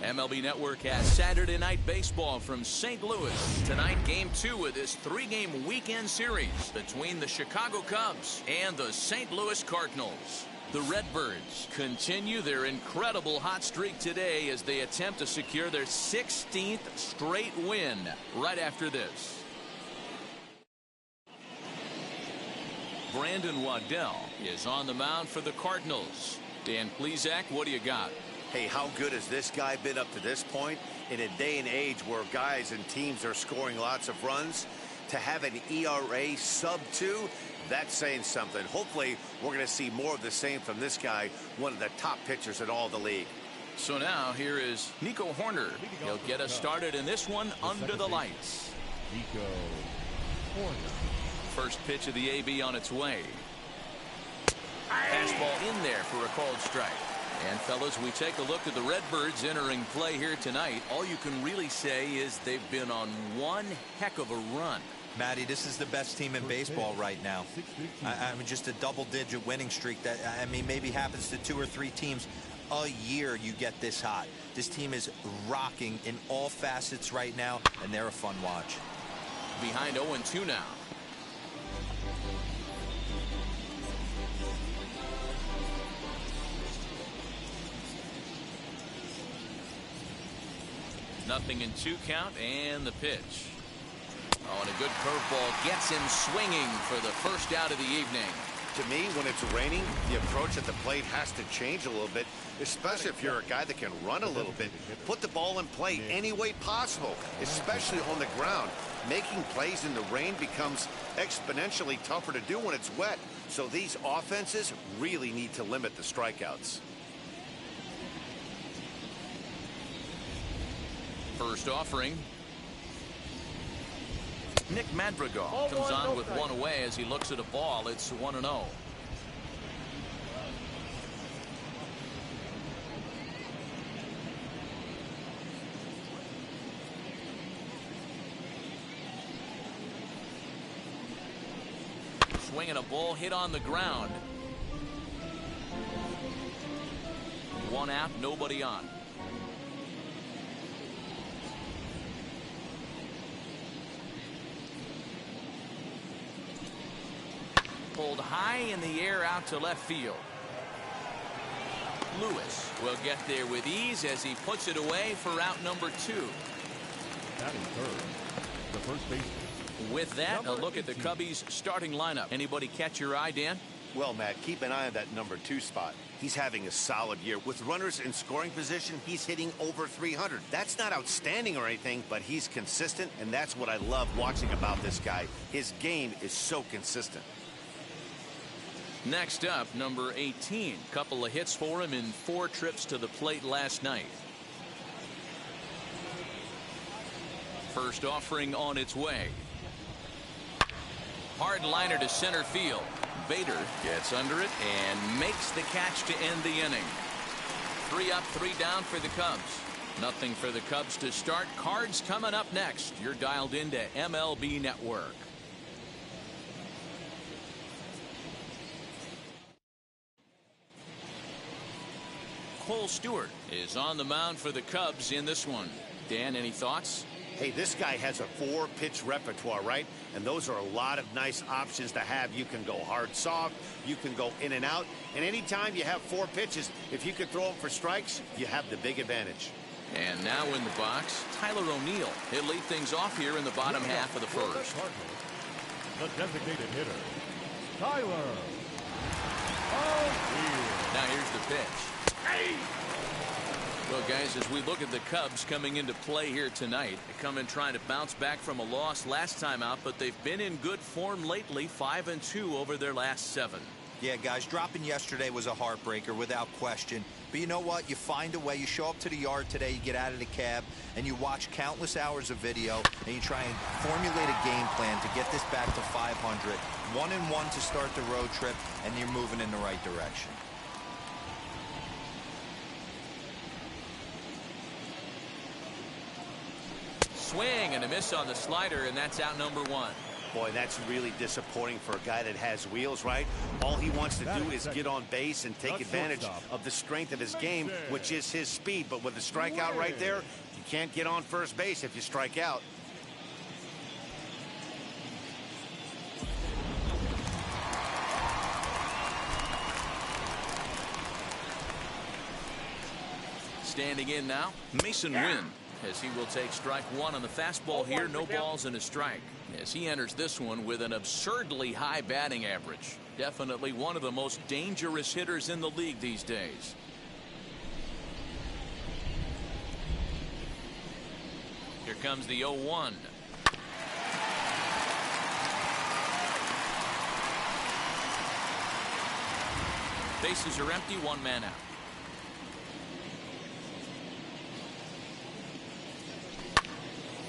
MLB Network has Saturday Night Baseball from St. Louis. Tonight, Game 2 of this 3-game weekend series between the Chicago Cubs and the St. Louis Cardinals. The Redbirds continue their incredible hot streak today as they attempt to secure their 16th straight win right after this. Brandon Waddell is on the mound for the Cardinals. Dan Plesac, what do you got? Hey, how good has this guy been up to this point? In a day and age where guys and teams are scoring lots of runs, to have an ERA sub-2, that's saying something. Hopefully, we're going to see more of the same from this guy, one of the top pitchers in all the league. So now here is Nico Horner. He'll get us started in this one under the lights. Nico Horner. First pitch of the AB on its way. Fastball in there for a called strike. And fellas, we take a look at the Redbirds entering play here tonight. All you can really say is they've been on one heck of a run. Matty, this is the best team in baseball right now. I mean, just a double-digit winning streak that, I mean, maybe happens to 2 or 3 teams a year you get this hot. This team is rocking in all facets right now, and they're a fun watch. Behind 0-2 now. Nothing in 2 count, and the pitch. Oh, and a good curveball gets him swinging for the first out of the evening. To me, when it's raining, the approach at the plate has to change a little bit, especially if you're a guy that can run a little bit. Put the ball in play any way possible, especially on the ground. Making plays in the rain becomes exponentially tougher to do when it's wet. So these offenses really need to limit the strikeouts. First offering. Nick Madrigal comes on with 1 away as he looks at a ball. It's 1-0. Swinging a ball hit on the ground. 1 out, nobody on. Pulled high in the air out to left field. Lewis will get there with ease as he puts it away for out number 2. Batting third, the first baseman. With that, a look at the Cubbies starting lineup. Anybody catch your eye, Dan? Well, Matt, keep an eye on that number 2 spot. He's having a solid year. With runners in scoring position, he's hitting over 300. That's not outstanding or anything, but he's consistent, and that's what I love watching about this guy. His game is so consistent. Next up, number 18. Couple of hits for him in 4 trips to the plate last night. First offering on its way. Hard liner to center field. Bader gets under it and makes the catch to end the inning. 3 up, 3 down for the Cubs. Nothing for the Cubs to start. Cards coming up next. You're dialed into MLB Network. Stewart is on the mound for the Cubs in this one. Dan, any thoughts? Hey, this guy has a 4-pitch repertoire, right? And those are a lot of nice options to have. You can go hard, soft. You can go in and out. And anytime you have 4 pitches, if you can throw them for strikes, you have the big advantage. And now in the box, Tyler O'Neill. He'll lead things off here in the bottom half of the first. The designated hitter, Tyler O'Neill. Now here's the pitch. Well, guys, as we look at the Cubs coming into play here tonight, they come in trying to bounce back from a loss last time out, but they've been in good form lately, 5-2 over their last 7. Yeah, guys, dropping yesterday was a heartbreaker without question. But you know what? You find a way. You show up to the yard today, you get out of the cab, and you watch countless hours of video, and you try and formulate a game plan to get this back to 500. 1-1 to start the road trip, and you're moving in the right direction. Swing and a miss on the slider, and that's out number 1. Boy, that's really disappointing for a guy that has wheels, right? All he wants to do is get on base and take advantage of the strength of his game, which is his speed. But with a strikeout right there, you can't get on first base if you strike out. Standing in now, Mason Wynn, as he will take strike one on the fastball here. No balls and a strike as he enters this one with an absurdly high batting average. Definitely one of the most dangerous hitters in the league these days. Here comes the 0-1. Bases are empty, one man out.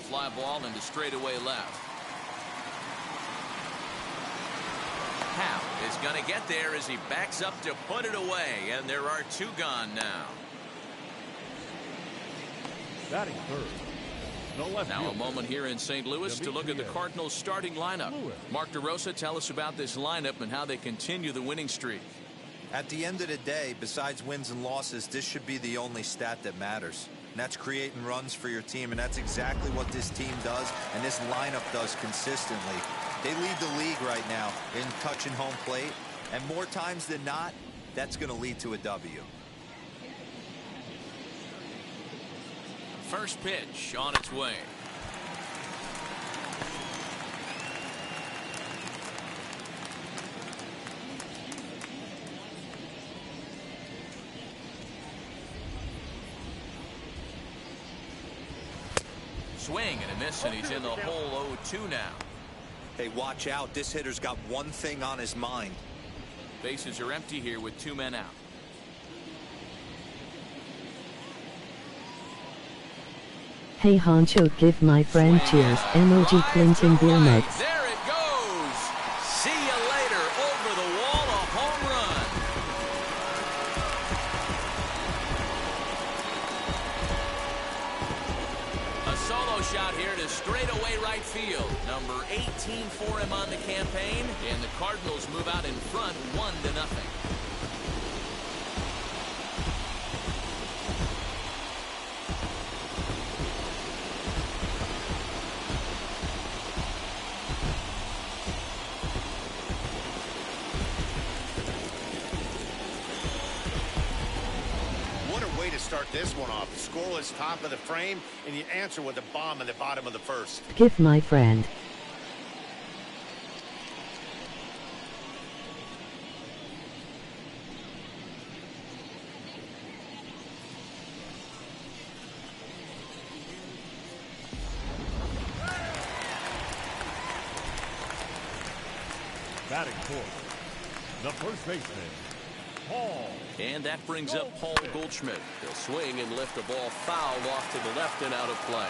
Fly ball into straightaway left. Howe is going to get there as he backs up to put it away, and there are two gone now. Batting third. Now a moment here in St. Louis to look at the Cardinals starting lineup. Mark DeRosa, tell us about this lineup and how they continue the winning streak. At the end of the day, besides wins and losses, this should be the only stat that matters. And that's creating runs for your team, and that's exactly what this team does and this lineup does consistently. They lead the league right now in touching home plate, and more times than not, that's going to lead to a W. First pitch on its way. Swing and a miss, and he's in the hole 0-2 now. Hey, watch out. This hitter's got one thing on his mind. Bases are empty here with two men out. Hey Honcho, give my friend cheers. Emoji Clinton beer nuts. There it goes. See you later. Over the wall, a home run. A solo shot here to straightaway right field. Number 18 for him on the campaign, and the Cardinals move out in front 1-0. Start this one off. Scoreless top of the frame, and you answer with a bomb in the bottom of the first. Give my friend. Batting fourth, the first baseman, Paul. And that brings up Paul Goldschmidt. He'll swing and lift the ball foul off to the left and out of play.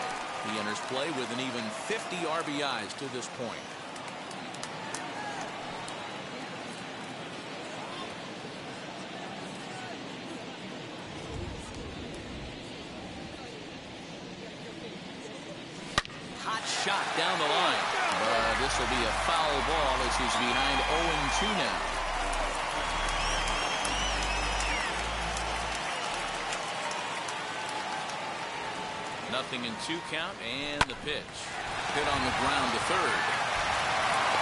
He enters play with an even 50 RBIs to this point. Hot shot down the line. This will be a foul ball as he's behind 0-2 now. Nothing in 2 count, and the pitch. Hit on the ground to third.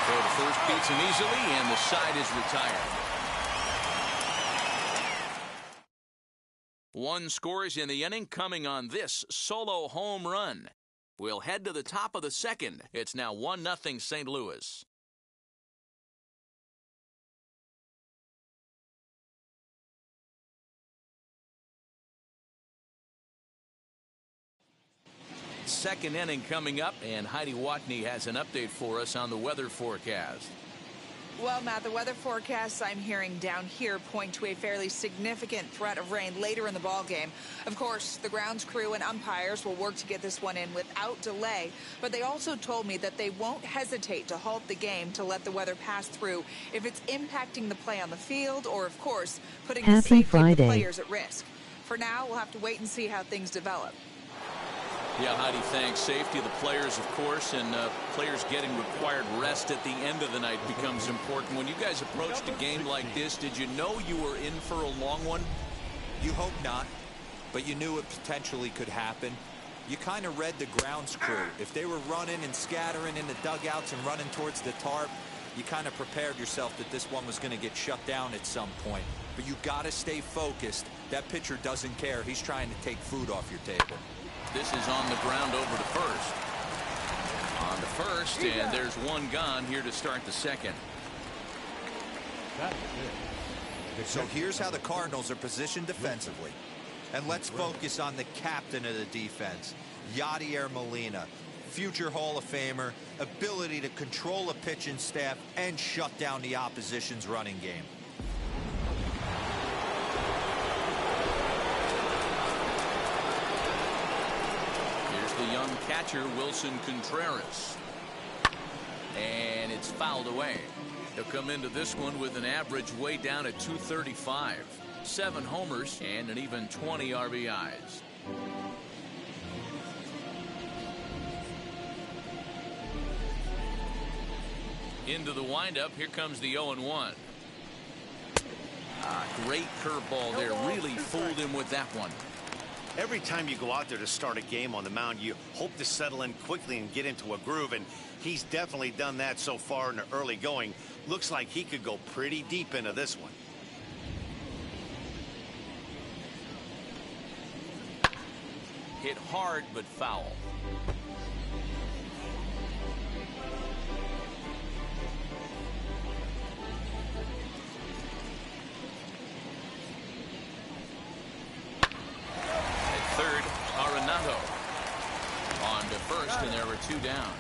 Throw to first beats him easily, and the side is retired. 1 scores in the inning coming on this solo home run. We'll head to the top of the second. It's now 1-0 St. Louis. Second inning coming up, and Heidi Watney has an update for us on the weather forecast. Well, Matt, the weather forecasts I'm hearing down here point to a fairly significant threat of rain later in the ball game. Of course, the grounds crew and umpires will work to get this one in without delay, but they also told me that they won't hesitate to halt the game to let the weather pass through if it's impacting the play on the field or, of course, putting the safety of the players at risk. For now, we'll have to wait and see how things develop. Yeah, Heidi, thanks. Safety of the players, of course, and players getting required rest at the end of the night becomes important. When you guys approached a game like this, did you know you were in for a long one? You hope not, but you knew it potentially could happen. You kind of read the grounds crew. If they were running and scattering in the dugouts and running towards the tarp, you kind of prepared yourself that this one was going to get shut down at some point. But you got to stay focused. That pitcher doesn't care. He's trying to take food off your table. This is on the ground over to first. On to first, and there's one gone here to start the second. So here's how the Cardinals are positioned defensively. And let's focus on the captain of the defense, Yadier Molina. Future Hall of Famer, ability to control a pitching staff and shut down the opposition's running game. Here's the young catcher, Wilson Contreras. And it's fouled away. He'll come into this one with an average way down at 235. 7 homers and an even 20 RBIs. Into the windup. Here comes the 0-1. Great curveball there. Really fooled him with that one. Every time you go out there to start a game on the mound, you hope to settle in quickly and get into a groove, and he's definitely done that so far in the early going. Looks like he could go pretty deep into this one. Hit hard but foul. First, and there were 2 down.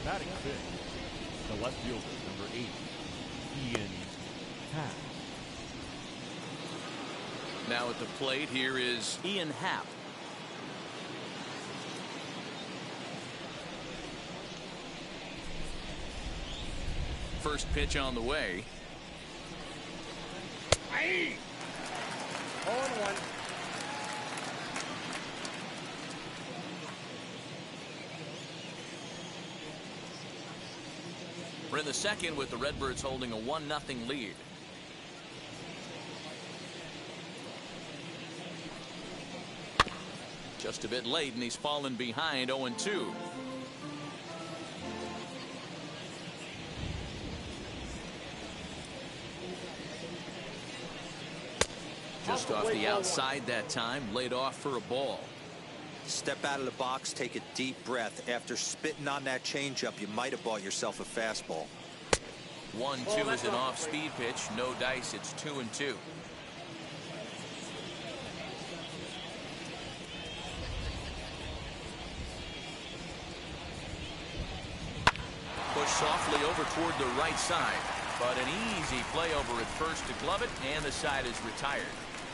Batting fifth, the left fielder, number 8, Ian Happ. Now at the plate, here is Ian Happ. First pitch on the way. 0-1. We're in the second with the Redbirds holding a 1-0 lead. Just a bit late, and he's fallen behind 0-2. Just off the outside that time, laid off for a ball. Step out of the box, take a deep breath. After spitting on that changeup, you might have bought yourself a fastball. 1-2 is an off-speed pitch. No dice. It's 2-2. Push softly over toward the right side, but an easy play over at first to glove it, and the side is retired.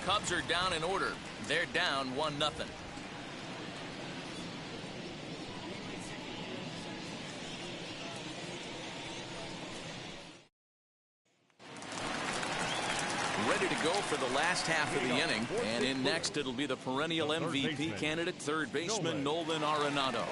Cubs are down in order. They're down 1-0. Ready to go for the last half of the inning, and in next it'll be the perennial MVP candidate, third baseman Nolan Arenado.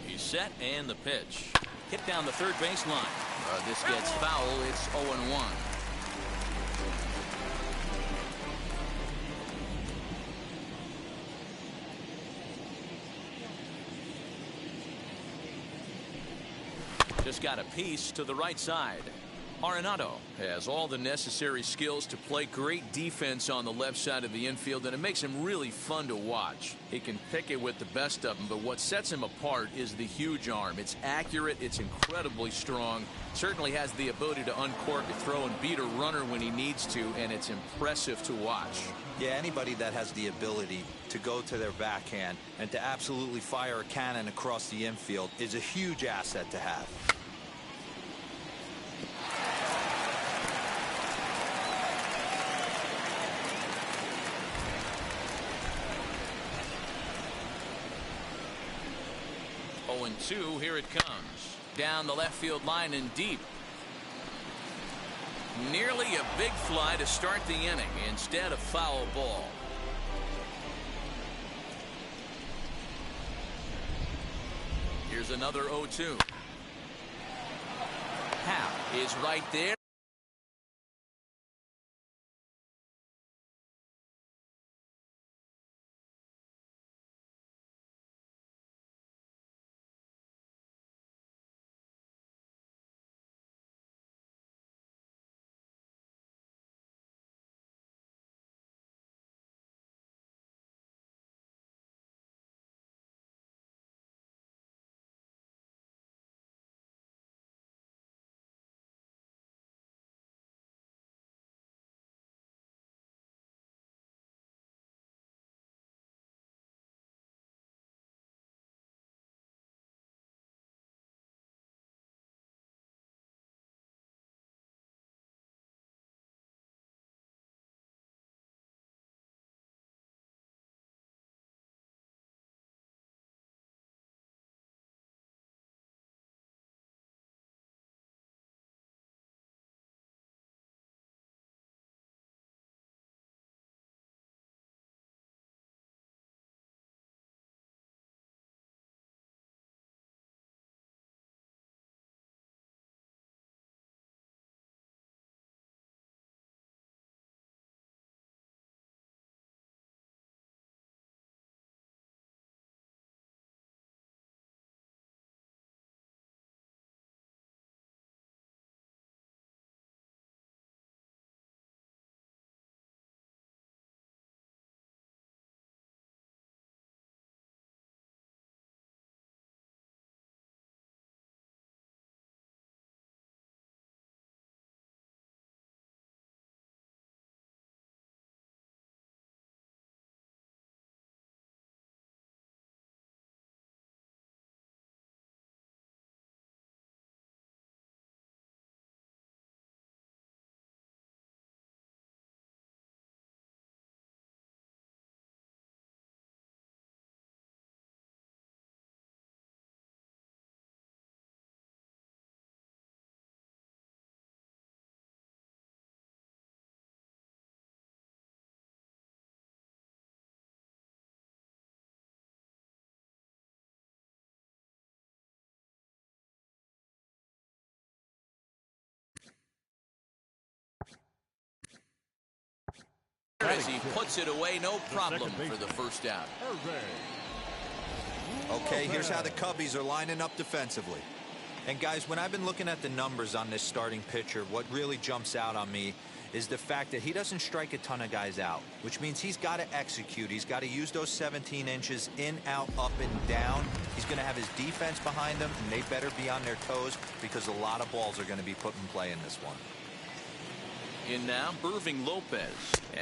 He's set, and the pitch hit down the third baseline. This gets foul. It's 0-1. Just got a piece to the right side. Arenado has all the necessary skills to play great defense on the left side of the infield, and it makes him really fun to watch. He can pick it with the best of them, but what sets him apart is the huge arm. It's accurate, it's incredibly strong, certainly has the ability to uncork a throw and beat a runner when he needs to, and it's impressive to watch. Yeah, anybody that has the ability to go to their backhand and to absolutely fire a cannon across the infield is a huge asset to have. 0-2. Here it comes. Down the left field line and deep. Nearly a big fly to start the inning. Instead, a foul ball. Here's another 0-2. Hap is right there. As he puts it away, no problem for the first out. Okay, here's how the Cubbies are lining up defensively. And guys, when I've been looking at the numbers on this starting pitcher, what really jumps out on me is the fact that he doesn't strike a ton of guys out, which means he's got to execute. He's got to use those 17 inches in, out, up, and down. He's going to have his defense behind him, and they better be on their toes because a lot of balls are going to be put in play in this one. In now, Irving Lopez,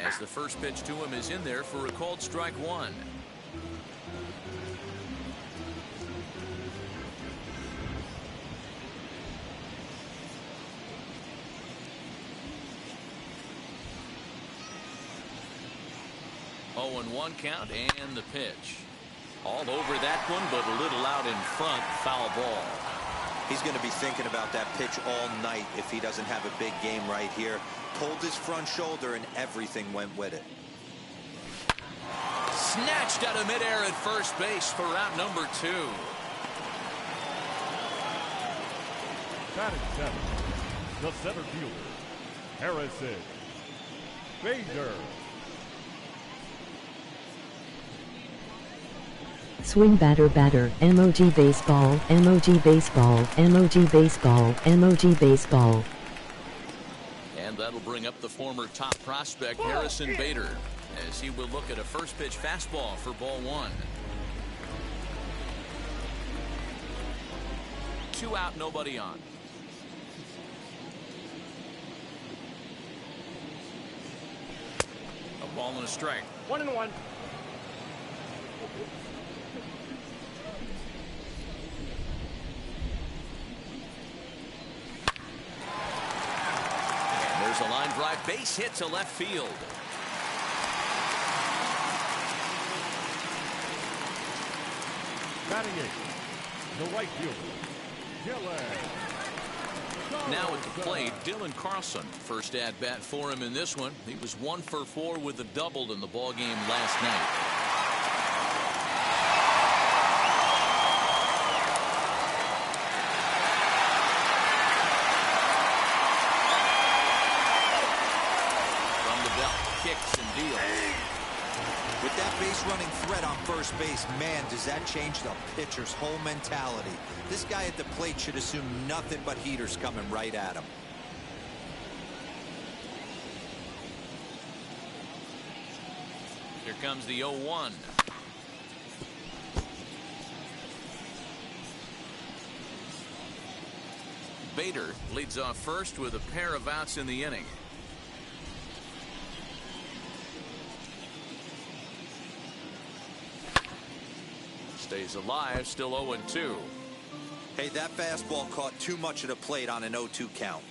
as the first pitch to him is in there for a called strike one. Oh, and 1 count and the pitch. All over that one, but a little out in front. Foul ball. He's going to be thinking about that pitch all night if he doesn't have a big game right here. Pulled his front shoulder and everything went with it. Snatched out of midair at first base for out number 2. Batting 7, the center fielder, Harrison Bader. Swing batter batter, emoji baseball, emoji baseball, emoji baseball, emoji baseball. And that'll bring up the former top prospect Harrison Bader, as he will look at a first pitch fastball for ball 1. 2 out, nobody on. A ball and a strike. 1-1. There's a line drive, base hit to left field. Batting 8, The right fielder, Dylan. Now at the plate, Dylan Carlson. First at bat for him in this one. He was 1 for 4 with a double in the ball game last night. From the belt, kicks and deals. With that base running threat on first base, man, does that change the pitcher's whole mentality. This guy at the plate should assume nothing but heaters coming right at him. Here comes the 0-1. Bader leads off first with a pair of outs in the inning. Stays alive, still 0-2. Hey, that fastball caught too much of the plate on an 0-2 count.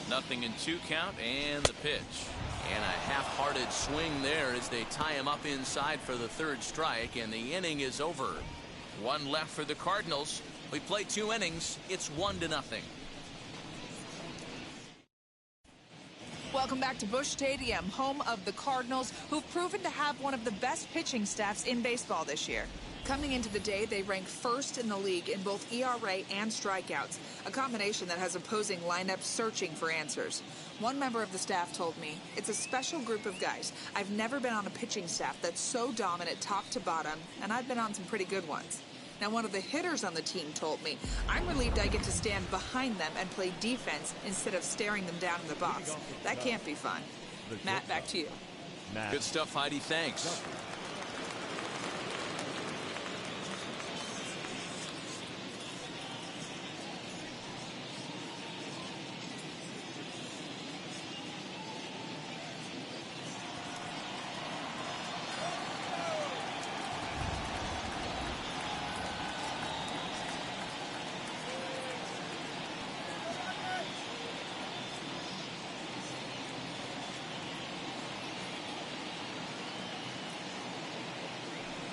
Nothing in 2 count, and the pitch. And a half-hearted swing there as they tie him up inside for the 3rd strike, and the inning is over. 1 left for the Cardinals. We play 2 innings. It's 1-0. Welcome back to Busch Stadium, home of the Cardinals, who've proven to have one of the best pitching staffs in baseball this year. Coming into the day, they rank 1st in the league in both ERA and strikeouts, a combination that has opposing lineups searching for answers. One member of the staff told me, "It's a special group of guys. I've never been on a pitching staff that's so dominant top to bottom, and I've been on some pretty good ones." Now, one of the hitters on the team told me, "I'm relieved I get to stand behind them and play defense instead of staring them down in the box. That can't be fun." Matt, back to you. Good stuff, Heidi. Thanks.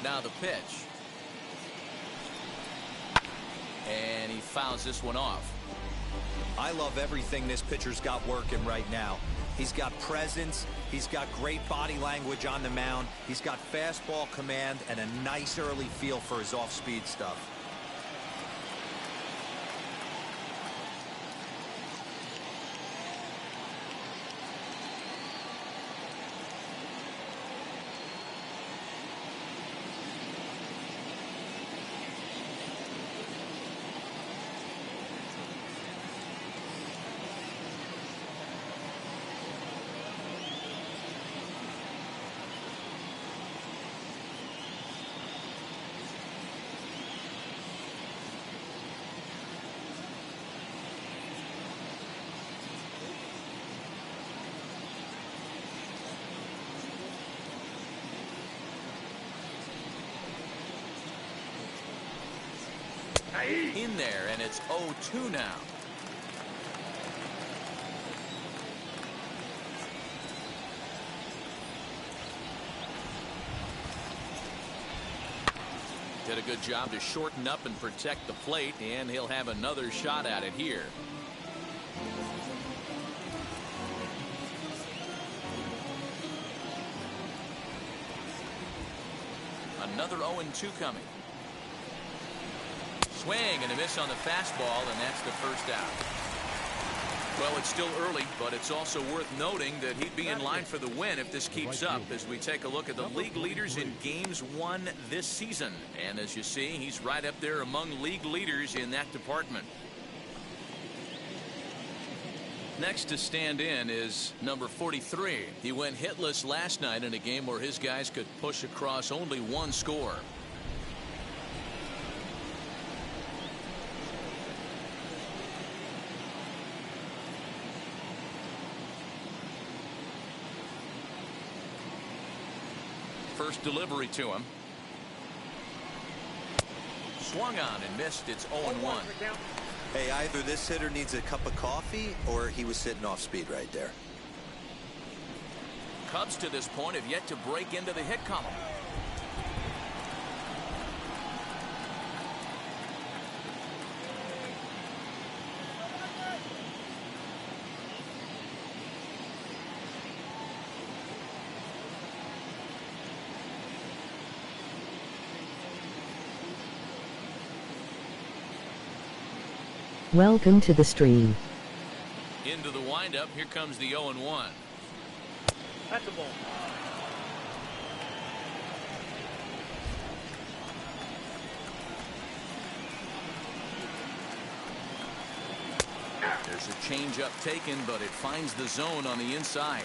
Now the pitch. And he fouls this one off. I love everything this pitcher's got working right now. He's got presence. He's got great body language on the mound. He's got fastball command and a nice early feel for his off-speed stuff. In there, and it's 0-2 now. Did a good job to shorten up and protect the plate, and he'll have another shot at it here. Another 0-2 coming. Swing and a miss on the fastball, and that's the first out. Well, it's still early, but it's also worth noting that he'd be in line for the win if this keeps up as we take a look at the league leaders in games won this season. And as you see, he's right up there among league leaders in that department. Next to stand in is number 43. He went hitless last night in a game where his guys could push across only 1 score. First delivery to him. Swung on and missed. It's 0-1. Hey, either this hitter needs a cup of coffee or he was sitting off speed right there. Cubs to this point have yet to break into the hit column. Welcome to the stream. Into the windup, here comes the 0-1. That's a ball. There's a changeup taken, but it finds the zone on the inside.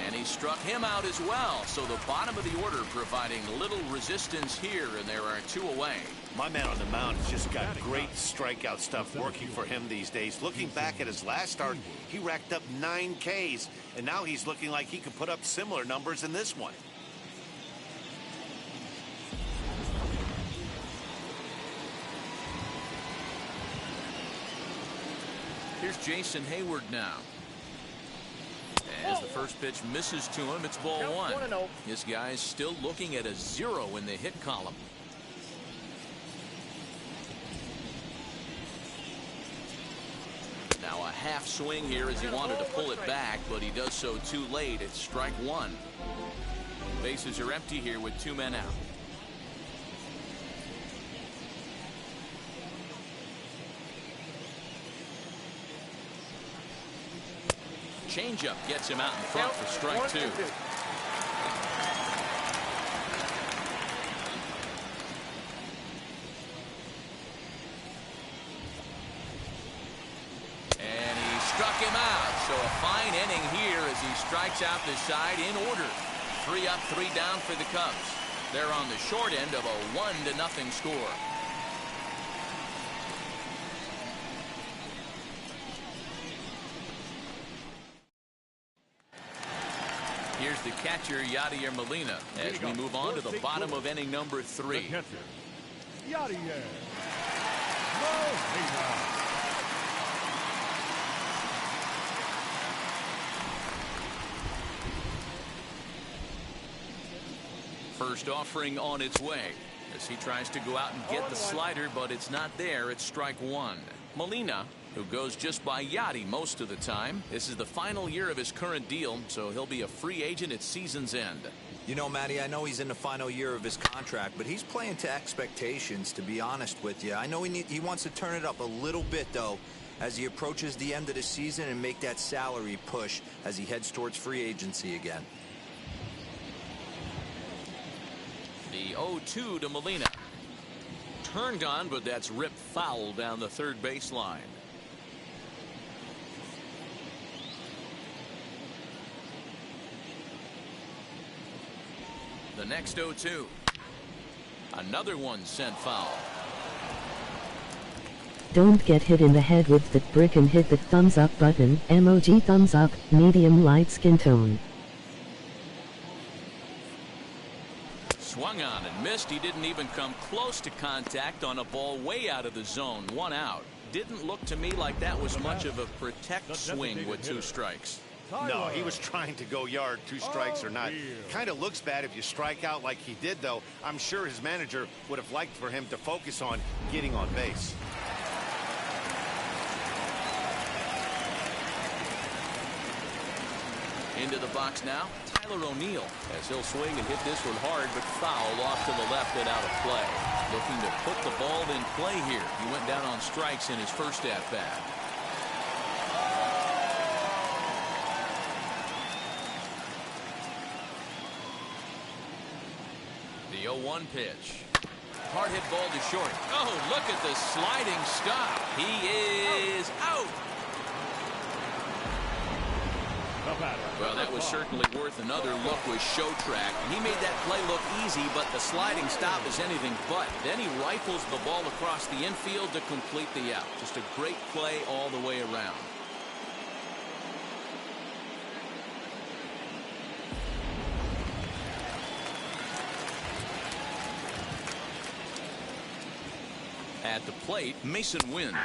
And he struck him out as well. So the bottom of the order providing little resistance here, and there are 2 away. My man on the mound has just got great strikeout stuff working for him these days. Looking back at his last start, he racked up 9 Ks, and now he's looking like he could put up similar numbers in this one. Here's Jason Hayward now. As the first pitch misses to him, it's ball 1. This guy's still looking at a 0 in the hit column. Now a half swing here as he wanted to pull it back, but he does so too late. It's strike 1. Bases are empty here with 2 men out. Changeup gets him out in front for strike 2. And he struck him out. So a fine inning here as he strikes out the side in order. 3 up, 3 down for the Cubs. They're on the short end of a 1-0 score. Here's the catcher, Yadier Molina, as we move on to the bottom of inning number 3. The catcher, Yadier Molina. First offering on its way as he tries to go out and get the slider, but it's not there. It's strike 1. Molina, who goes just by Yadi most of the time. This is the final year of his current deal, so he'll be a free agent at season's end. You know, Matty, I know he's in the final year of his contract, but he's playing to expectations, to be honest with you. I know he wants to turn it up a little bit, though, as he approaches the end of the season and make that salary push as he heads towards free agency again. The 0-2 to Molina. Turned on, but that's ripped foul down the third baseline. The next 0-2. Another one sent foul. Don't get hit in the head with that brick and hit the thumbs up button. Emoji thumbs up, medium light skin tone. Swung on and missed. He didn't even come close to contact on a ball way out of the zone. 1 out. Didn't look to me like that was much of a protect swing with 2 strikes. No, he was trying to go yard, 2 strikes or not. Kind of looks bad if you strike out like he did, though. I'm sure his manager would have liked for him to focus on getting on base. Into the box now, Tyler O'Neill, as he'll swing and hit this one hard, but foul off to the left and out of play. Looking to put the ball in play here. He went down on strikes in his first at-bat. The 0-1 pitch. Hard hit ball to short. Oh, look at the sliding stop. He is out. Well, that was certainly worth another look with Show Track. He made that play look easy, but the sliding stop is anything but. Then he rifles the ball across the infield to complete the out. Just a great play all the way around. At the plate, Mason Wynn,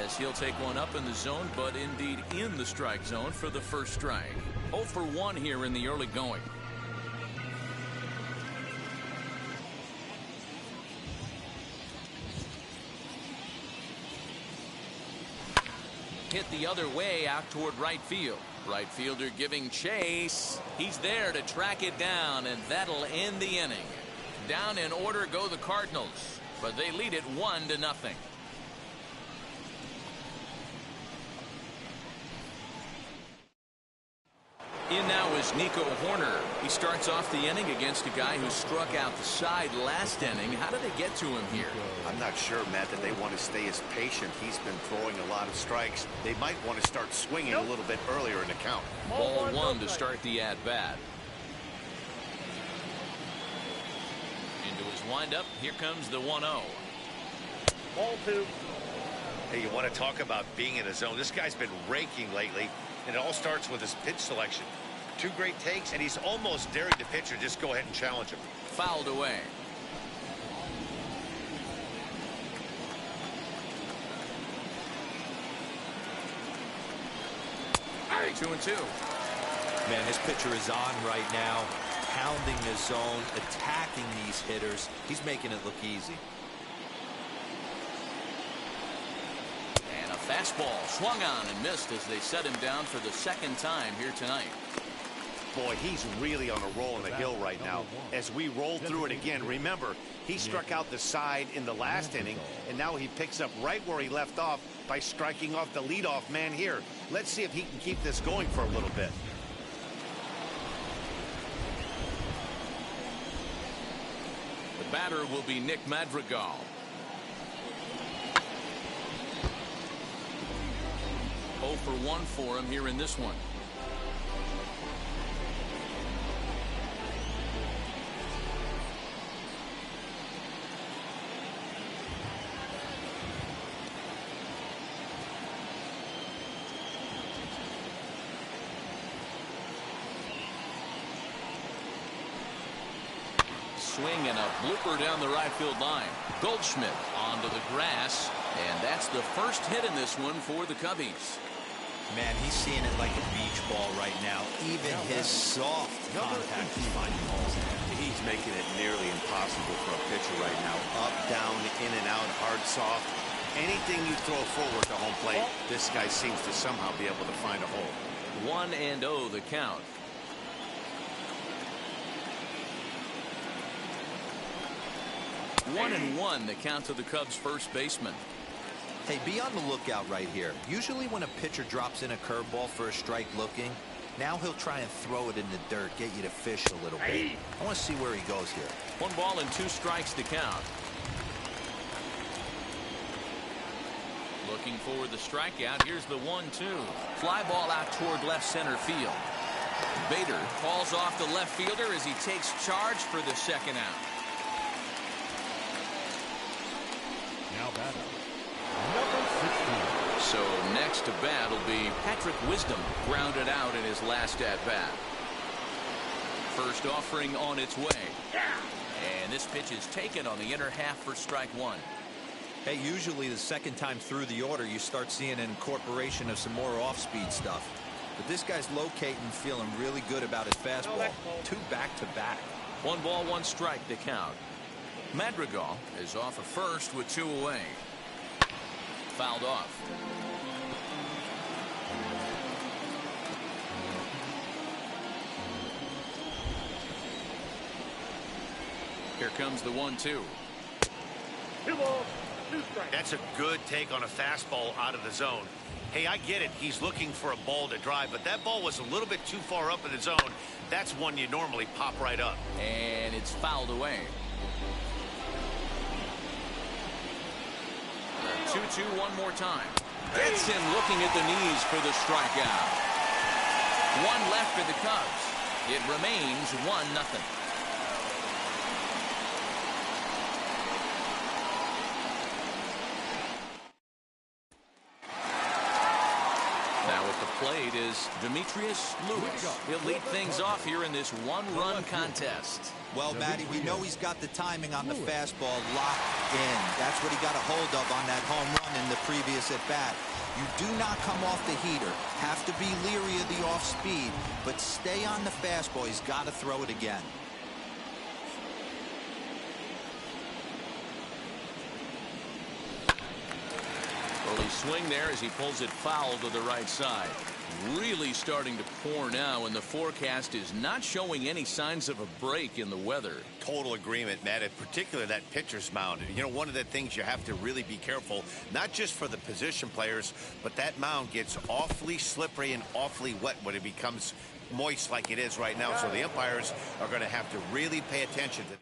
as he'll take one up in the zone, but indeed in the strike zone for the first strike. 0 for 1 here in the early going. hit the other way out toward right field. Right fielder giving chase. He's there to track it down, and that'll end the inning. Down in order go the Cardinals, but they lead it 1-0. In now is Nico Horner. He starts off the inning against a guy who struck out the side last inning. How did they get to him here? I'm not sure, Matt, that they want to stay as patient. He's been throwing a lot of strikes. They might want to start swinging a little bit earlier in the count. Ball one to start the at-bat. Into his windup. Here comes the 1-0. Ball two. Hey, you want to talk about being in a zone? This guy's been raking lately, and it all starts with his pitch selection. 2 great takes, and he's almost daring the pitcher just go ahead and challenge him. Fouled away. All right, 2-2. Man, this pitcher is on right now, pounding the zone, attacking these hitters. He's making it look easy. And a fastball swung on and missed as they set him down for the 2nd time here tonight. Boy, he's really on a roll on the hill right now. As we roll through it again, remember, he struck out the side in the last inning, and now he picks up right where he left off by striking off the leadoff man here. Let's see if he can keep this going for a little bit. The batter will be Nick Madrigal. Oh for 1 for him here in this one. Swing and a blooper down the right field line. Goldschmidt onto the grass, and that's the first hit in this one for the Cubbies. Man, he's seeing it like a beach ball right now. Even his soft contact is finding holes. He's making it nearly impossible for a pitcher right now. Up, down, in and out, hard, soft. Anything you throw forward to home plate, this guy seems to somehow be able to find a hole. 1-0 the count. 1-1 the count to the Cubs first baseman. Hey, be on the lookout right here. Usually when a pitcher drops in a curveball for a strike looking, now he'll try and throw it in the dirt, get you to fish a little bit. I want to see where he goes here. 1 ball and 2 strikes to count. Looking for the strikeout. Here's the 1-2. Fly ball out toward left center field. Bader falls off the left fielder as he takes charge for the 2nd out. Now batting, number 16. So next to bat will be Patrick Wisdom, grounded out in his last at-bat. First offering on its way. And this pitch is taken on the inner half for strike 1. Hey, usually the 2nd time through the order, you start seeing an incorporation of some more off-speed stuff. But this guy's locating, feeling really good about his fastball. 2 back-to-back. 1 ball, 1 strike to count. Madrigal is off of first with 2 away. Fouled off. Here comes the 1-2. 2 balls, 2 strikes. That's a good take on a fastball out of the zone. Hey, I get it. He's looking for a ball to drive, but that ball was a little bit too far up in the zone. That's one you normally pop right up. And it's fouled away. 2-2 one more time. Gets him looking at the knees for the strikeout. 1 left for the Cubs. It remains 1-0. Now at the plate is Demetrius Lewis. He'll lead things off here in this 1-run contest. Well, Matty, we know he's got the timing on the fastball locked in. That's what he got a hold of on that home run in the previous at-bat. You do not come off the heater. Have to be leery of the off-speed, but stay on the fastball. He's got to throw it again. Early swing there as he pulls it foul to the right side. Really starting to pour now, and the forecast is not showing any signs of a break in the weather. Total agreement, Matt. In particular, that pitcher's mound. You know, one of the things you have to really be careful, not just for the position players, but that mound gets awfully slippery and awfully wet when it becomes moist like it is right now. So the umpires are going to have to really pay attention to.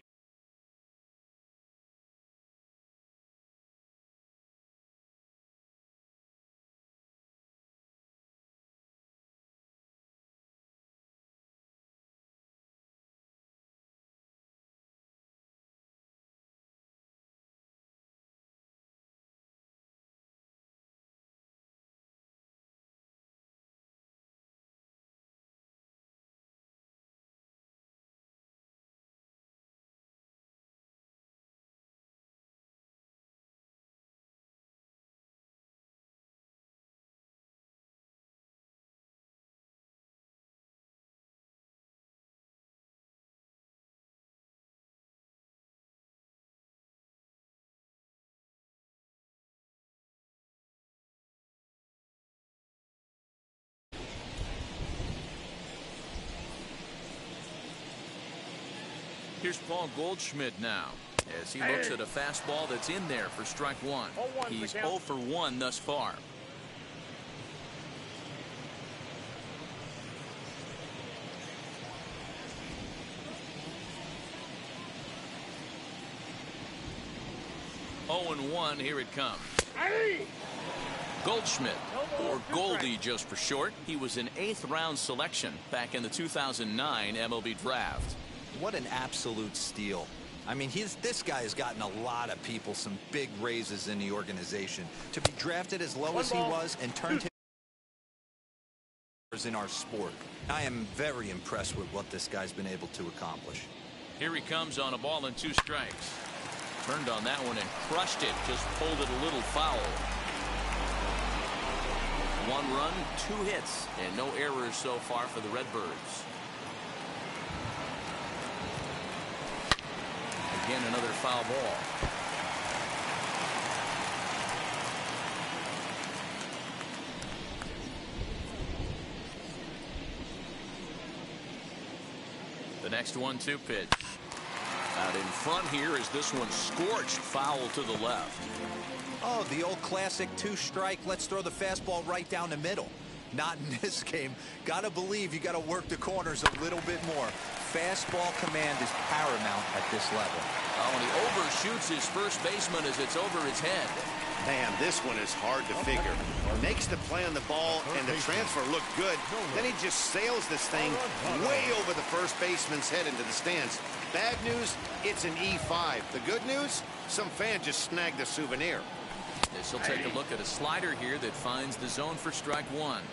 Here's Paul Goldschmidt now as he looks at a fastball that's in there for strike one. He's 0 for 1 thus far. Oh and 1, here it comes. Goldschmidt, or Goldie just for short. He was an 8th round selection back in the 2009 MLB draft. What an absolute steal. I mean, this guy has gotten a lot of people some big raises in the organization. To be drafted as low as he was and turned him in our sport. I am very impressed with what this guy's been able to accomplish. Here he comes on a ball and 2 strikes. Turned on that one and crushed it. Just pulled it a little foul. 1 run, 2 hits, and no errors so far for the Redbirds. Again, another foul ball. The next 1-2 pitch. Out in front here is this one scorched foul to the left. Oh, the old classic 2-strike. Let's throw the fastball right down the middle. Not in this game. Gotta believe you gotta work the corners a little bit more. Fastball command is paramount at this level. Oh, and he overshoots his first baseman as it's over his head. Man, this one is hard to figure. Makes the play on the ball and the transfer look good. Then he just sails this thing way over the first baseman's head into the stands. Bad news, it's an E5. The good news, some fan just snagged a souvenir. This will take a look at a slider here that finds the zone for strike one.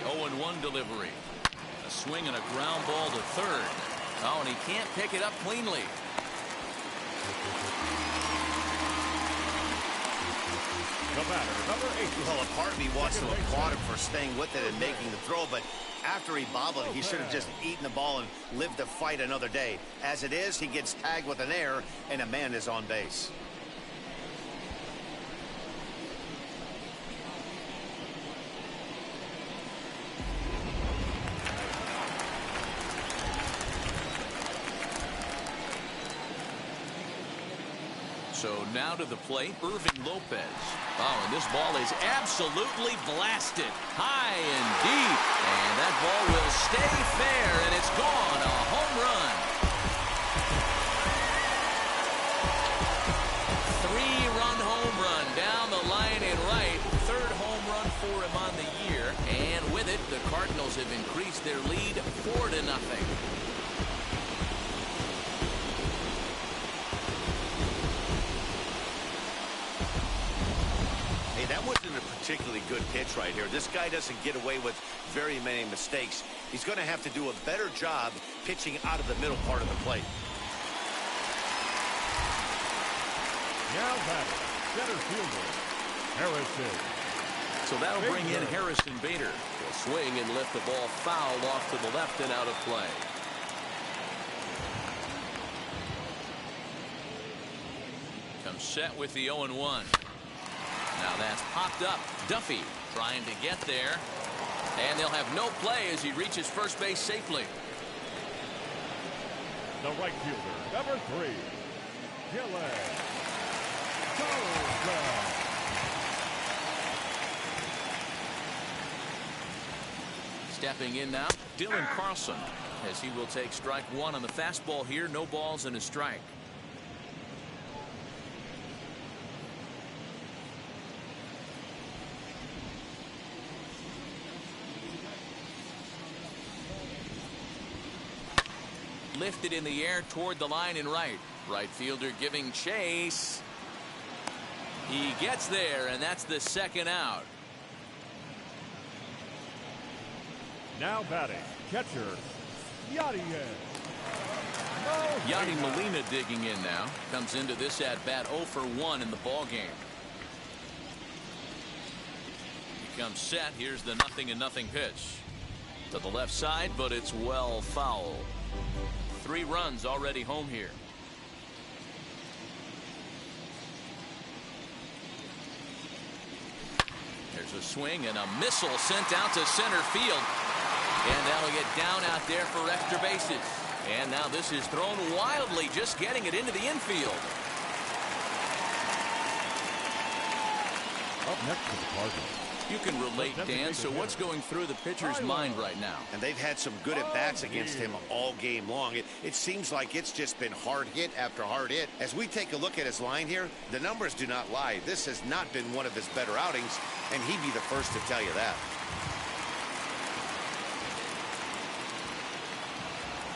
The 0-1 delivery. A swing and a ground ball to third. Oh, and he can't pick it up cleanly. The batter, number 8. Well, a part of me wants to applaud him for staying with it and making the throw, but after he bobbled, he should have just eaten the ball and lived to fight another day. As it is, he gets tagged with an error, and a man is on base. So now to the plate, Irving Lopez. Oh, and this ball is absolutely blasted high and deep. And that ball will stay fair, and it's gone. A home run. 3-run home run down the line and right. 3rd home run for him on the year. And with it, the Cardinals have increased their lead 4-0. That wasn't a particularly good pitch right here. This guy doesn't get away with very many mistakes. He's going to have to do a better job pitching out of the middle part of the plate. Now batting, center fielder, Harrison. So that'll bring in Harrison Bader. He'll swing and lift the ball foul off to the left and out of play. Comes set with the 0-1. Now that's popped up. Duffy trying to get there. And they'll have no play as he reaches first base safely. The right fielder, number 3, Goldschmidt. Stepping in now, Dylan Carlson, as he will take strike one on the fastball here. No balls and a strike. Lifted in the air toward the line and right. Right fielder giving chase. He gets there, and that's the second out. Now batting, catcher, Yadier. Yadi Molina digging in now. Comes into this at bat 0 for 1 in the ball game. He comes set. Here's the 0-0 pitch. To the left side, but it's well foul. 3 runs already home here. There's a swing and a missile sent out to center field. And that'll get down out there for extra bases. And now this is thrown wildly, just getting it into the infield. Up next to the Cardinals. You can relate, Dan. So what's going through the pitcher's mind right now? And they've had some good at-bats against him all game long. It seems like it's just been hard hit after hard hit. As we take a look at his line here, the numbers do not lie. This has not been one of his better outings, and he'd be the first to tell you that.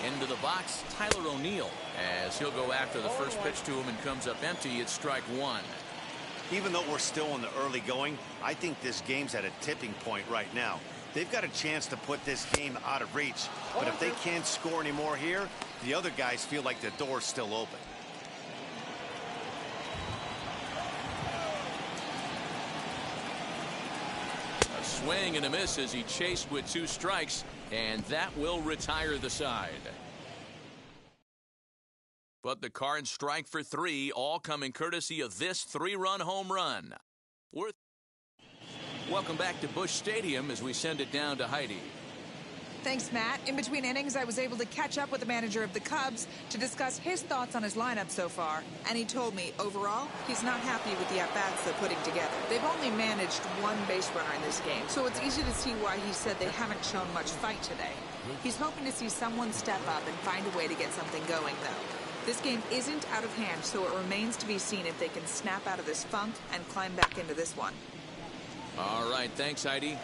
Into the box, Tyler O'Neill, as he'll go after the first pitch to him and comes up empty. It's strike one. Even though we're still in the early going, I think this game's at a tipping point right now. They've got a chance to put this game out of reach, but if they can't score any more here, the other guys feel like the door's still open. A swing and a miss as he chased with 2 strikes, and that will retire the side. But the Cards strike for 3, all coming courtesy of this 3-run home run. Welcome back to Busch Stadium as we send it down to Heidi. Thanks, Matt. In between innings, I was able to catch up with the manager of the Cubs to discuss his thoughts on his lineup so far. And he told me, overall, he's not happy with the at-bats they're putting together. They've only managed 1 base runner in this game, so it's easy to see why he said they haven't shown much fight today. He's hoping to see someone step up and find a way to get something going, though. This game isn't out of hand, so it remains to be seen if they can snap out of this funk and climb back into this one. All right, thanks, Heidi.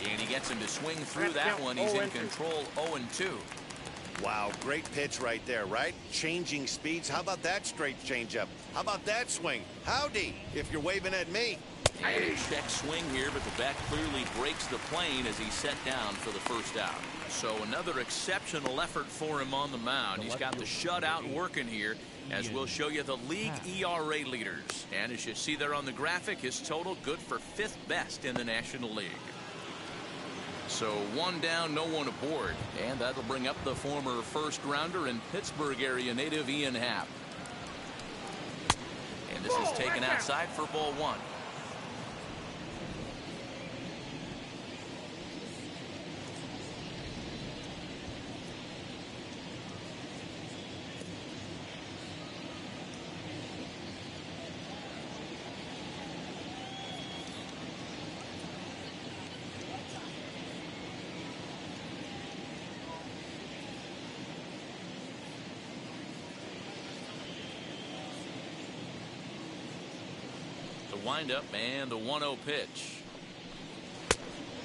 And he gets him to swing through that one. He's in control, 0-2. Wow, great pitch right there, right? Changing speeds. How about that straight changeup? How about that swing? Howdy, if you're waving at me. And a check swing here, but the bat clearly breaks the plane as he's set down for the first out. So another exceptional effort for him on the mound. He's got the shutout working here, as we'll show you the league ERA leaders. And as you see there on the graphic, his total good for 5th best in the National League. So 1 down, no one aboard. And that'll bring up the former first-rounder and Pittsburgh area native Ian Happ. And this is taken outside for ball 1. Windup and the 1-0 pitch.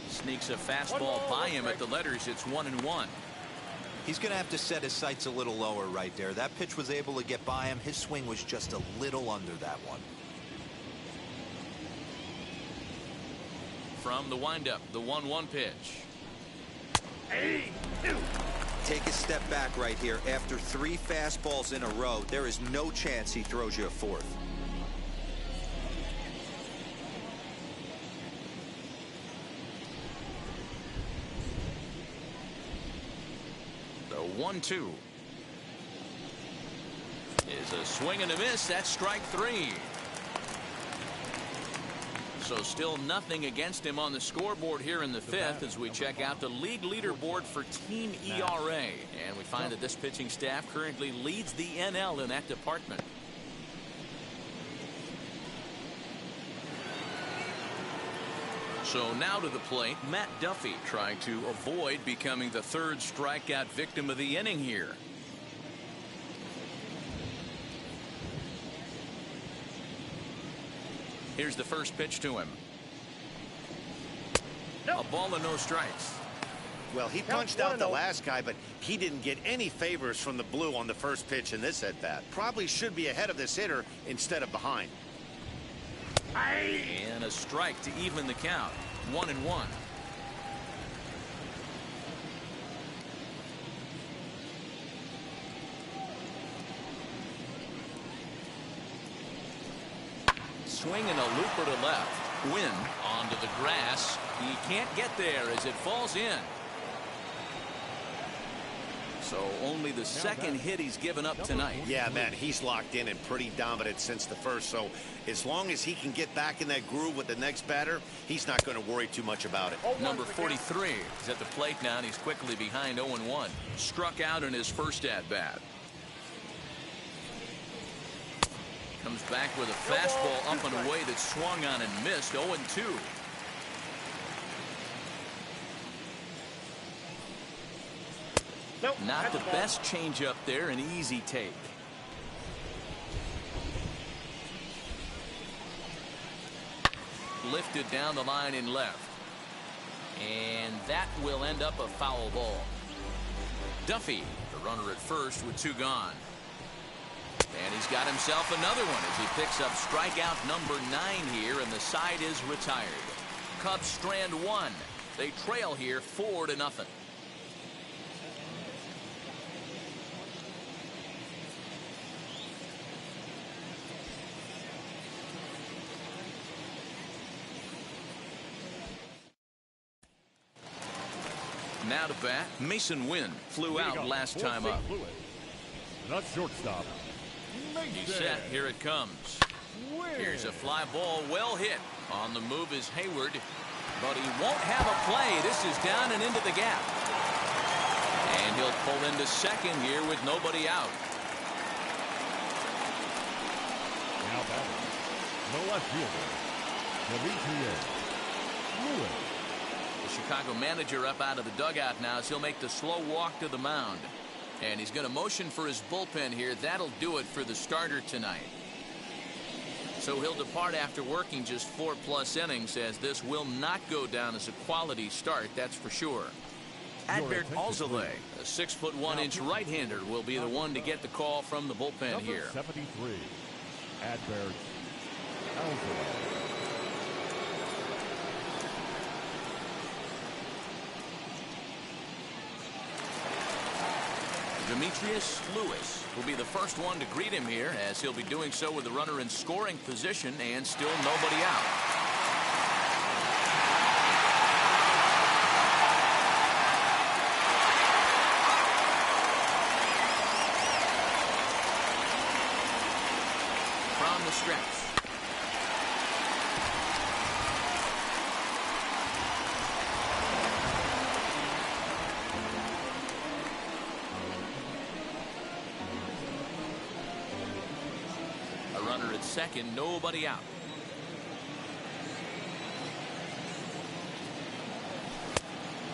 Sneaks a fastball by him at the letters. It's 1-1. He's going to have to set his sights a little lower right there. That pitch was able to get by him. His swing was just a little under that one. From the windup, the 1-1 pitch. take a step back right here. After 3 fastballs in a row, there is no chance he throws you a 4th. The 1-2 is a swing and a miss. That's strike 3. So still nothing against him on the scoreboard here in the 5th as we check out the league leaderboard for team ERA. And we find that this pitching staff currently leads the NL in that department. So now to the plate, Matt Duffy trying to avoid becoming the 3rd strikeout victim of the inning here. Here's the first pitch to him. A ball and no strikes. Well, he punched out the last guy, but he didn't get any favors from the blue on the first pitch in this at-bat. Probably should be ahead of this hitter instead of behind. And a strike to even the count. 1-1. Swing and a looper to left. Win onto the grass. He can't get there as it falls in. So only the second hit he's given up tonight. Yeah, man, he's locked in and pretty dominant since the first. So as long as he can get back in that groove with the next batter, he's not going to worry too much about it. Number 43 is at the plate now, and he's quickly behind 0-1. Struck out in his first at-bat. Comes back with a fastball up and away that swung on and missed. 0-2. Nope, Not the best changeup there, an easy take. Lifted down the line in left. And that will end up a foul ball. Duffy, the runner at first with 2 gone. And he's got himself another one as he picks up strikeout number 9 here, and the side is retired. Cubs strand 1. They trail here 4-0. Now to bat, Mason Wynn flew out last time up. Not shortstop. He's set. Here it comes. Here's a fly ball, well hit. On the move is Hayward, but he won't have a play. This is down and into the gap. And he'll pull into second here with nobody out. Now batting, the left fielder, Lewis. The Chicago manager up out of the dugout now as he'll make the slow walk to the mound. And he's going to motion for his bullpen here. That'll do it for the starter tonight. So he'll depart after working just 4+ innings, as this will not go down as a quality start, that's for sure. Adbert Alzolay, a 6'1" right-hander, will be the one to get the call from the bullpen Number here. 73, Adbert Alzolay. Demetrius Lewis will be the first one to greet him here, as he'll be doing so with the runner in scoring position and still nobody out. From the stretch. Second, nobody out.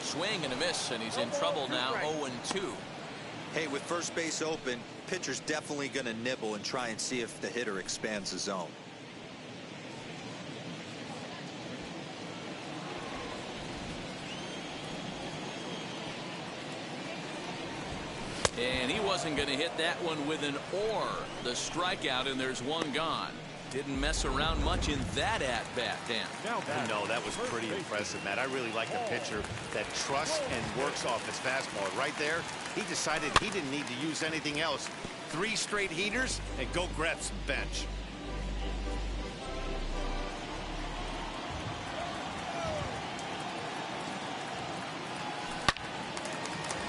Swing and a miss, and he's in trouble now. 0-2. Hey, with first base open, pitcher's definitely going to nibble and try and see if the hitter expands the zone. And he wasn't going to hit that one with an or. The strikeout, and there's one gone. Didn't mess around much in that at-bat, Dan. No, that was pretty impressive, Matt. I really like a pitcher that trusts and works off his fastball. Right there, he decided he didn't need to use anything else. 3 straight heaters and go grab some bench.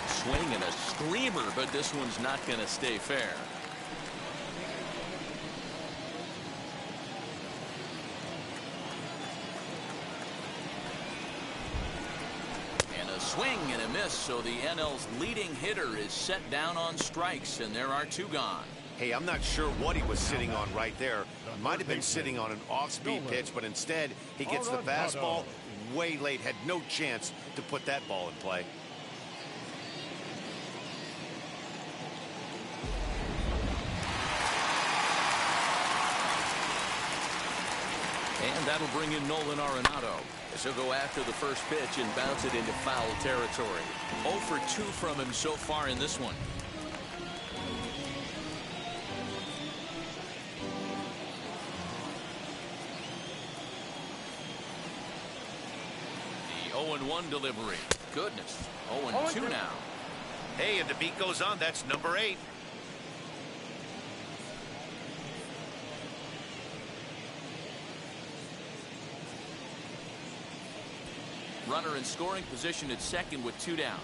Swing and a screamer, but this one's not going to stay fair. And a swing and a miss, so the NL's leading hitter is set down on strikes, and there are 2 gone. Hey, I'm not sure what he was sitting on right there. Might have been sitting on an off-speed pitch, but instead he gets the fastball way late. Had no chance to put that ball in play. And that'll bring in Nolan Arenado, as he'll go after the first pitch and bounce it into foul territory. 0 for 2 from him so far in this one. The 0-1 delivery. Goodness. 0-2 now. Hey, and the beat goes on. That's number 8. Runner in scoring position at second with 2 down.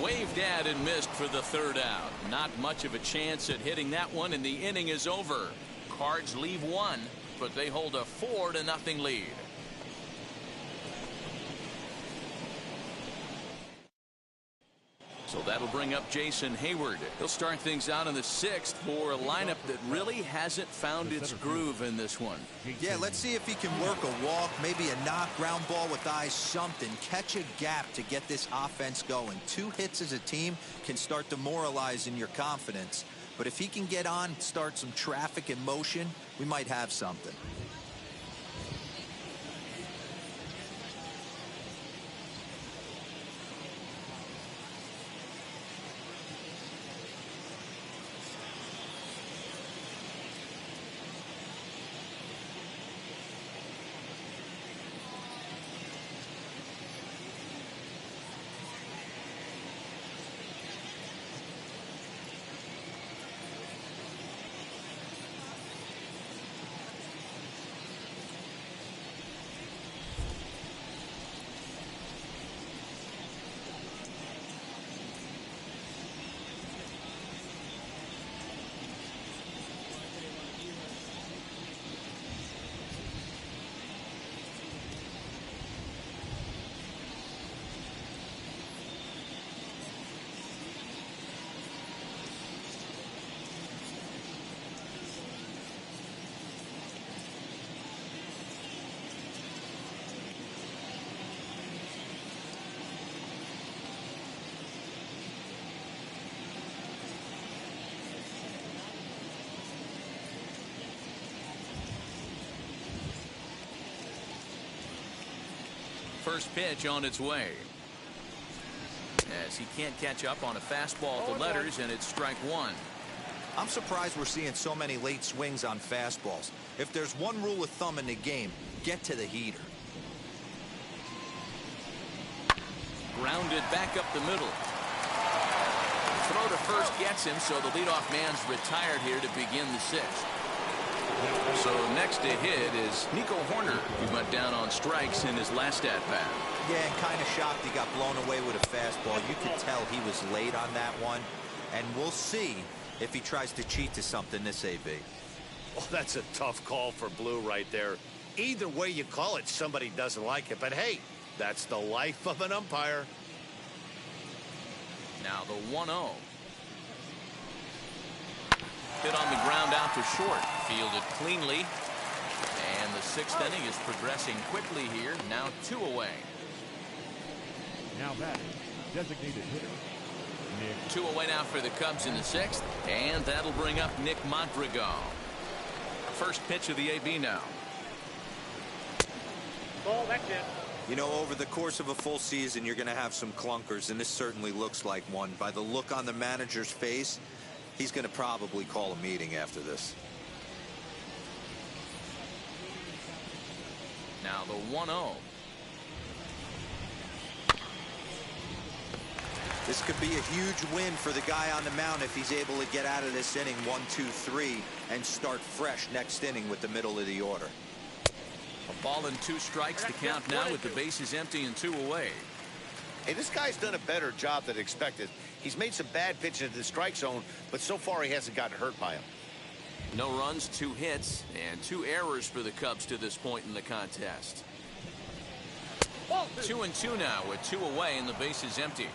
Waved at and missed for the 3rd out. Not much of a chance at hitting that one, and the inning is over. Cards leave 1, but they hold a 4-0 lead. So that'll bring up Jason Hayward. He'll start things out in the 6th for a lineup that really hasn't found its groove in this one. Yeah, let's see if he can work a walk, maybe a knock, ground ball with eyes, something. Catch a gap to get this offense going. 2 hits as a team can start demoralizing your confidence. But if he can get on, start some traffic in motion, we might have something. First pitch on its way. As he can't catch up on a fastball to letters, and it's strike 1. I'm surprised we're seeing so many late swings on fastballs. If there's one rule of thumb in the game, get to the heater. Grounded back up the middle. Throw to first gets him, so the leadoff man's retired here to begin the 6th. So next to hit is Nico Horner, who went down on strikes in his last at-bat. Yeah, and kind of shocked he got blown away with a fastball. You could tell he was late on that one. And we'll see if he tries to cheat to something this AB. Oh, that's a tough call for Blue right there. Either way you call it, somebody doesn't like it. But hey, that's the life of an umpire. Now the 1-0. Hit on the ground out to short. Fielded cleanly. And the 6th inning is progressing quickly here. Now 2 away. Now batting, designated hitter, Nick. 2 away now for the Cubs in the 6th. And that'll bring up Nick Montrigo. First pitch of the AB now. Ball, that's it. You know, over the course of a full season, you're going to have some clunkers, and this certainly looks like one. By the look on the manager's face, He's going to probably call a meeting after this. Now the 1-0. This could be a huge win for the guy on the mound if he's able to get out of this inning 1, 2, 3 and start fresh next inning with the middle of the order. A ball and 2 strikes to count now with the bases empty and 2 away. Hey, this guy's done a better job than expected. He's made some bad pitches into the strike zone, but so far he hasn't gotten hurt by him. No runs, 2 hits, and 2 errors for the Cubs to this point in the contest. 2-2 now with 2 away and the bases empty.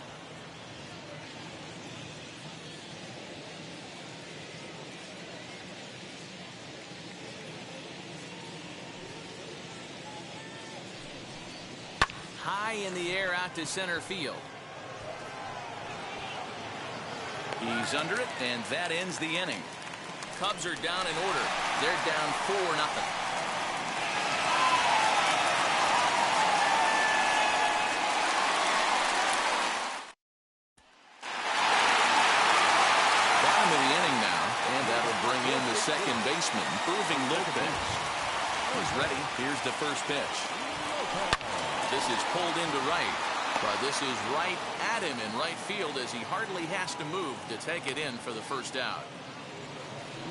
High in the air out to center field. He's under it, and that ends the inning. Cubs are down in order. They're down 4-0. Second baseman, Irving Lopez. He's ready. Here's the first pitch. This is pulled into right, but this is right at him in right field as he hardly has to move to take it in for the first out.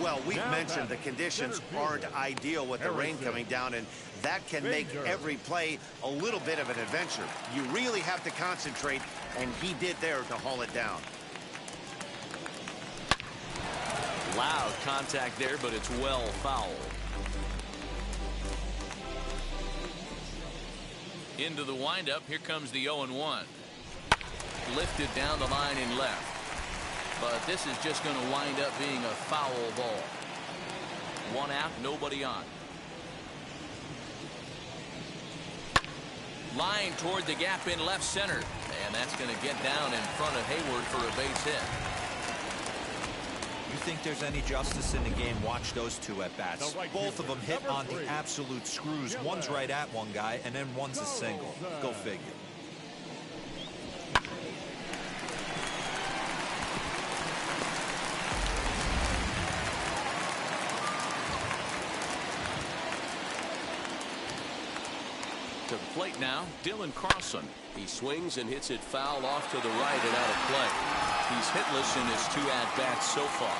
Well, we've mentioned the conditions aren't ideal with the rain coming down, and that can make every play a little bit of an adventure. You really have to concentrate, and he did there to haul it down. Loud contact there, but it's well fouled. Into the windup. Here comes the 0-1. Lifted down the line in left. But this is just going to wind up being a foul ball. 1 out, nobody on. Line toward the gap in left center. And that's going to get down in front of Hayward for a base hit. You think there's any justice in the game? Watch those 2 at-bats. Both of them hit on the absolute screws. One's right at one guy, and then one's a single. Go figure. To the plate now, Dylan Carlson. He swings and hits it foul off to the right and out of play. He's hitless in his 2 at-bats so far.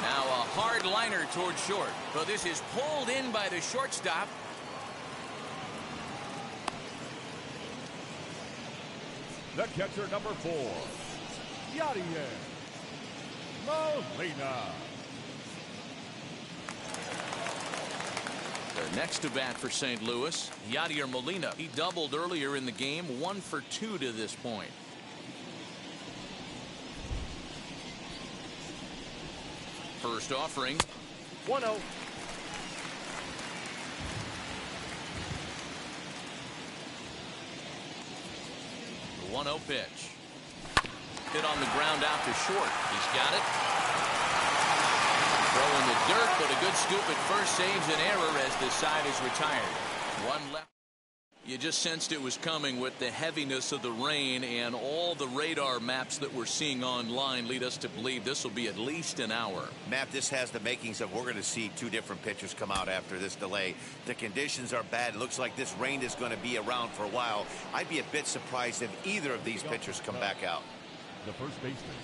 Now a hard liner toward short, but this is pulled in by the shortstop. The catcher, number 4, Yadier Molina. Their next to bat for St. Louis, Yadier Molina. He doubled earlier in the game, 1 for 2 to this point. First offering. 1-0. The 1-0 pitch. Hit on the ground out to short. He's got it. Throw in the dirt, but a good scoop at first saves an error as the side is retired. 1 left. You just sensed it was coming with the heaviness of the rain, and all the radar maps that we're seeing online lead us to believe this will be at least an hour. Matt, this has the makings of we're going to see 2 different pitchers come out after this delay. The conditions are bad. It looks like this rain is going to be around for a while. I'd be a bit surprised if either of these pitchers come back out. The first baseman,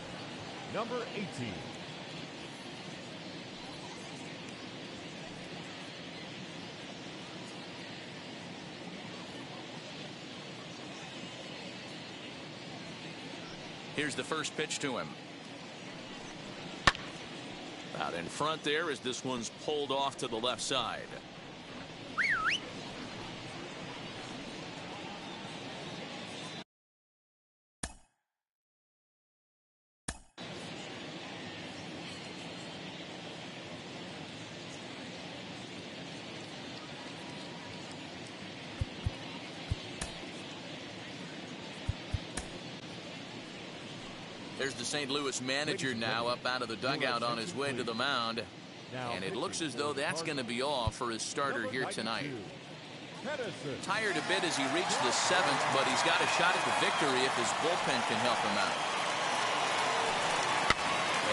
number 18. Here's the first pitch to him. Out in front there as this one's pulled off to the left side. There's the St. Louis manager now up out of the dugout on his way to the mound. And it looks as though that's going to be all for his starter here tonight. Tired a bit as he reached the 7th, but he's got a shot at the victory if his bullpen can help him out.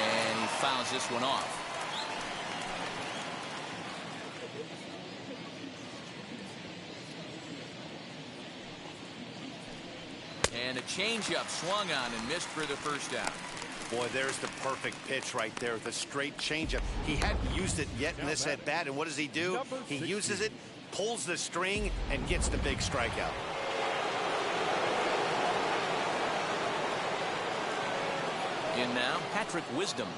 And he fouls this one off. And a changeup swung on and missed for the first down. Boy, there's the perfect pitch right there, the straight changeup. He hadn't used it yet in this at bat, and what does he do? He uses it, pulls the string, and gets the big strikeout. In now, Patrick Wisdom.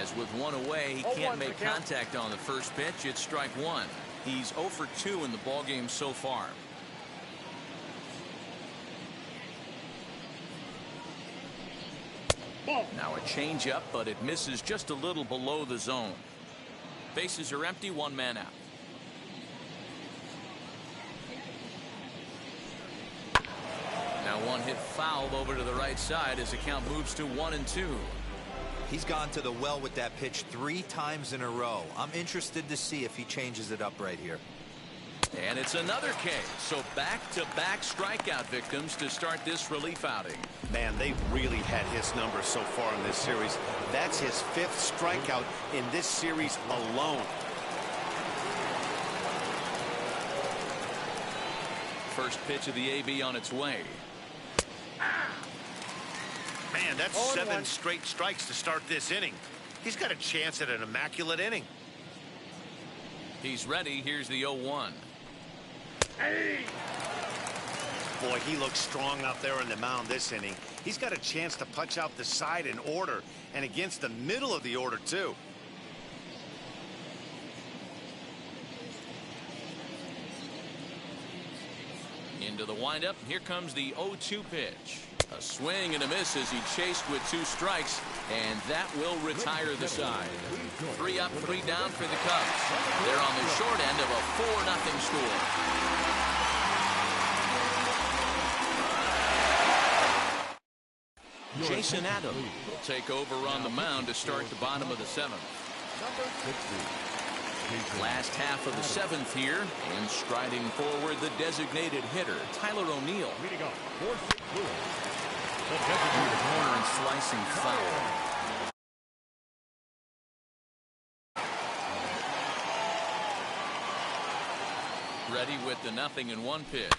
As with one away, he can't make contact on the first pitch. It's strike one. He's 0 for 2 in the ballgame so far. Now a changeup, but it misses just a little below the zone. Bases are empty, one man out. Now one hit foul over to the right side as the count moves to 1-2. He's gone to the well with that pitch 3 times in a row. I'm interested to see if he changes it up right here. And it's another case. So back-to-back strikeout victims to start this relief outing. Man, they've really had his numbers so far in this series. That's his 5th strikeout in this series alone. First pitch of the AB on its way. Man, that's 7 straight strikes to start this inning. He's got a chance at an immaculate inning. He's ready. Here's the 0-1. Boy, he looks strong out there on the mound this inning. He's got a chance to punch out the side in order, and against the middle of the order, too. Into the windup. Here comes the 0-2 pitch. A swing and a miss as he chased with 2 strikes, and that will retire the side. 3 up, 3 down for the Cubs. They're on the short end of a 4-0 score. Jason Adams will take over on the mound to start the bottom of the 7th. Last half of the 7th here, and striding forward the designated hitter, Tyler O'Neill. Corner and slicing foul. Ready with the 0-1 pitch.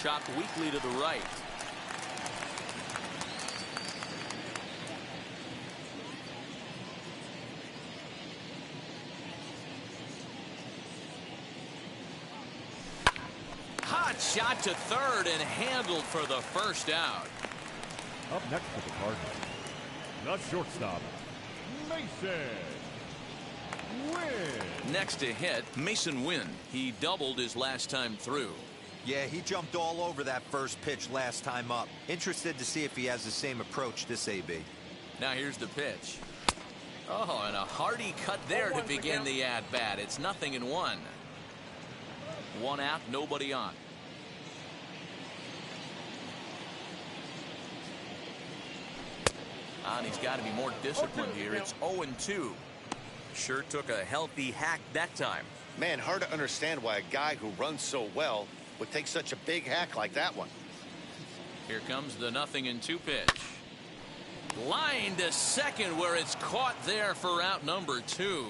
Chopped weakly to the right. Hot shot to third and handled for the first out. Up next for the Cardinals, the shortstop, Mason Wynn. Next to hit, Mason Wynn. He doubled his last time through. Yeah, he jumped all over that first pitch last time up. Interested to see if he has the same approach this AB. Now here's the pitch. Oh, and a hearty cut there to begin the at-bat. It's 0-1. 1 out, nobody on. And he's got to be more disciplined here. It's 0-2. Sure took a healthy hack that time. Man, hard to understand why a guy who runs so well would take such a big hack like that one. Here comes the 0-2 pitch. Line to second where it's caught there for out number 2.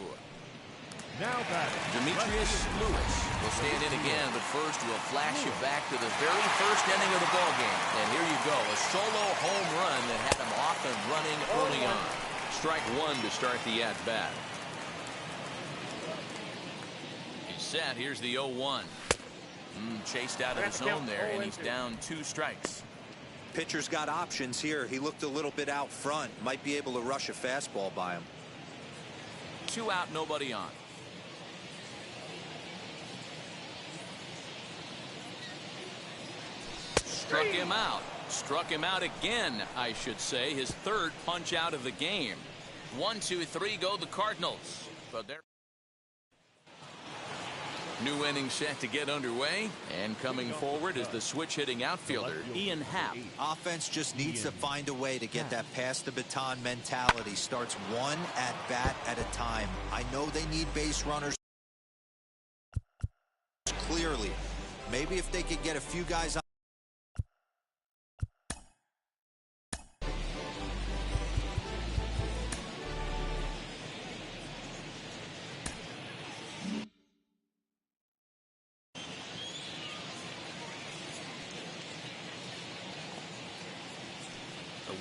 Now batting, Demetrius Lewis will stand in again, but first we'll flash you back to the very first inning of the ballgame. And here you go, a solo home run that had him off and running early on. Strike 1 to start the at-bat. He's set. Here's the 0-1. Chased out of the zone there, and he's down 2 strikes. Pitcher's got options here. He looked a little bit out front. Might be able to rush a fastball by him. 2 out, nobody on. Struck him out. Struck him out again, I should say. His 3rd punch out of the game. 1, 2, 3 go the Cardinals. But they're New inning set to get underway, and coming forward is the switch-hitting outfielder, Ian Happ. Offense just needs to find a way to get that pass the baton mentality. Starts one at bat at a time. I know they need base runners clearly. Maybe if they could get a few guys on.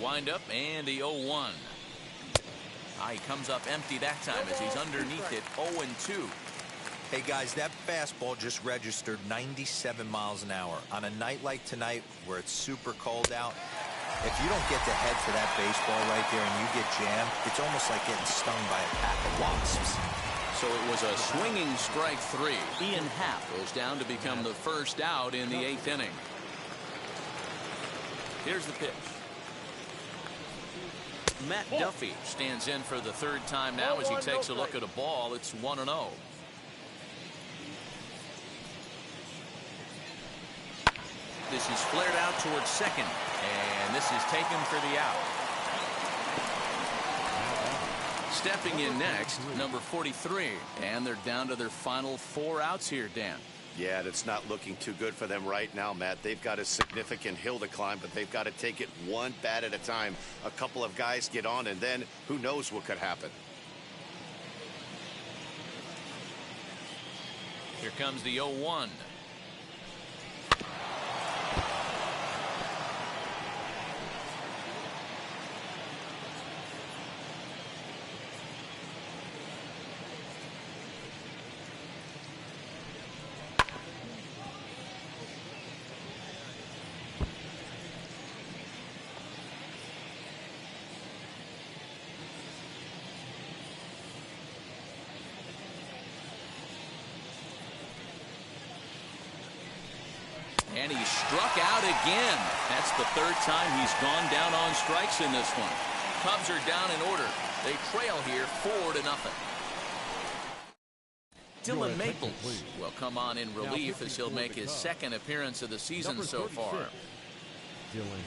Wind-up and the 0-1. He comes up empty that time as he's underneath it, 0-2. Hey guys, that fastball just registered 97 miles an hour. On a night like tonight where it's super cold out, if you don't get the head to that baseball right there and you get jammed, it's almost like getting stung by a pack of wasps. So it was a swinging strike 3. Ian Happ goes down to become the first out in the 8th inning. Here's the pitch. Matt Duffy stands in for the 3rd time now as he takes a look at a ball. It's 1-0. This is flared out towards second, and this is taken for the out. Stepping in next, number 43, and they're down to their final 4 outs here, Dan. Yeah, that's not looking too good for them right now, Matt. They've got a significant hill to climb, but they've got to take it one bat at a time. A couple of guys get on, and then who knows what could happen. Here comes the 0-1. And he struck out again. That's the 3rd time he's gone down on strikes in this one. Cubs are down in order. They trail here 4-0. Dylan Maples will come on in relief as he'll make his 2nd appearance of the season so far. Dylan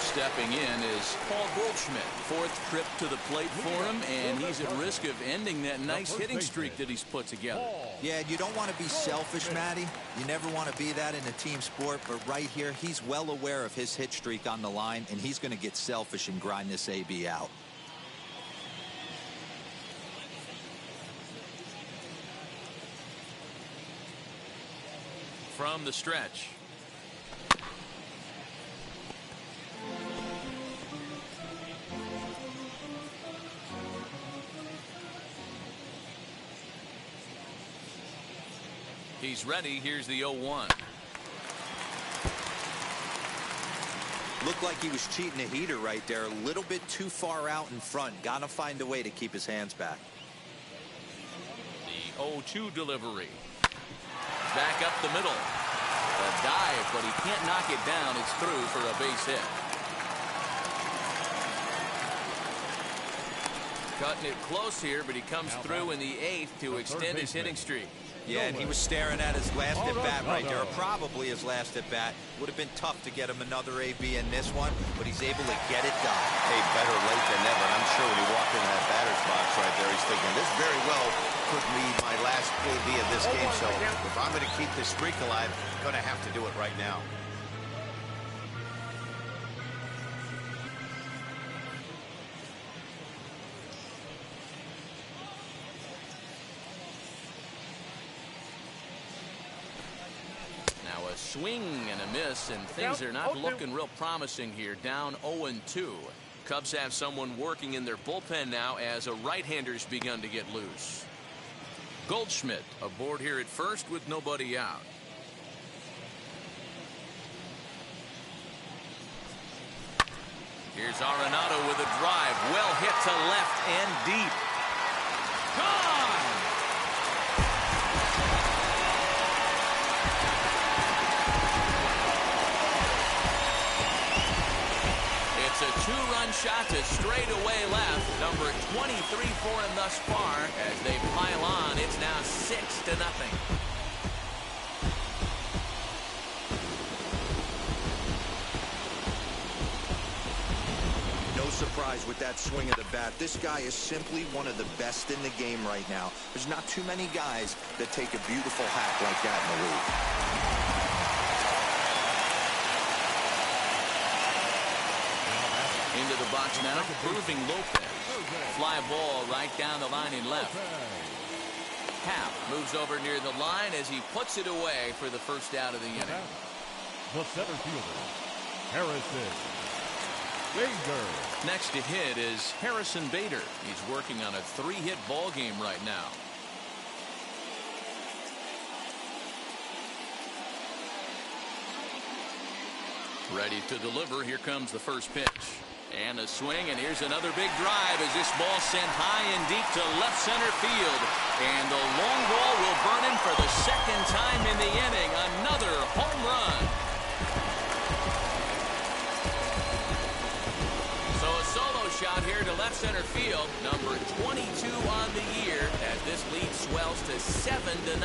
stepping in is Paul Goldschmidt. Fourth trip to the plate for him, and he's at risk of ending that nice hitting streak that he's put together. Yeah, you don't want to be selfish, Matty. You never want to be that in a team sport, but right here, he's well aware of his hit streak on the line, and he's going to get selfish and grind this AB out. From the stretch. He's ready. Here's the 0-1. Looked like he was cheating a heater right there. A little bit too far out in front. Got to find a way to keep his hands back. The 0-2 delivery. Back up the middle. A dive, but he can't knock it down. It's through for a base hit. Cutting it close here, but he comes through in the 8th to extend his hitting streak. Yeah, and he was staring at his last at bat right there, or probably his last at bat. Would have been tough to get him another AB in this one, but he's able to get it done. Hey, better late than never. And I'm sure when he walked into that batter's box right there, he's thinking, this very well could be my last AB of this game. So if I'm going to keep this streak alive, I'm going to have to do it right now. Swing and a miss, and things are not looking real promising here. Down 0-2. Cubs have someone working in their bullpen now as a right-hander's begun to get loose. Goldschmidt aboard here at first with nobody out. Here's Arenado with a drive. Well hit to left and deep. Gone! It's a two-run shot to straightaway left. Number 23 for him thus far. As they pile on, it's now 6-0. No surprise with that swing of the bat. This guy is simply one of the best in the game right now. There's not too many guys that take a beautiful hack like that in the league. Into the box now, proving Lopez. Fly ball right down the line in left. Happ moves over near the line as he puts it away for the first out of the inning. The center fielder, Harrison Bader. Next to hit is Harrison Bader. He's working on a 3-hit ball game right now. Ready to deliver. Here comes the first pitch. And a swing, and here's another big drive as this ball sent high and deep to left center field. And the long ball will burn him for the second time in the inning. Another home run. So a solo shot here to left center field. Number 22 on the year as this lead swells to 7-0.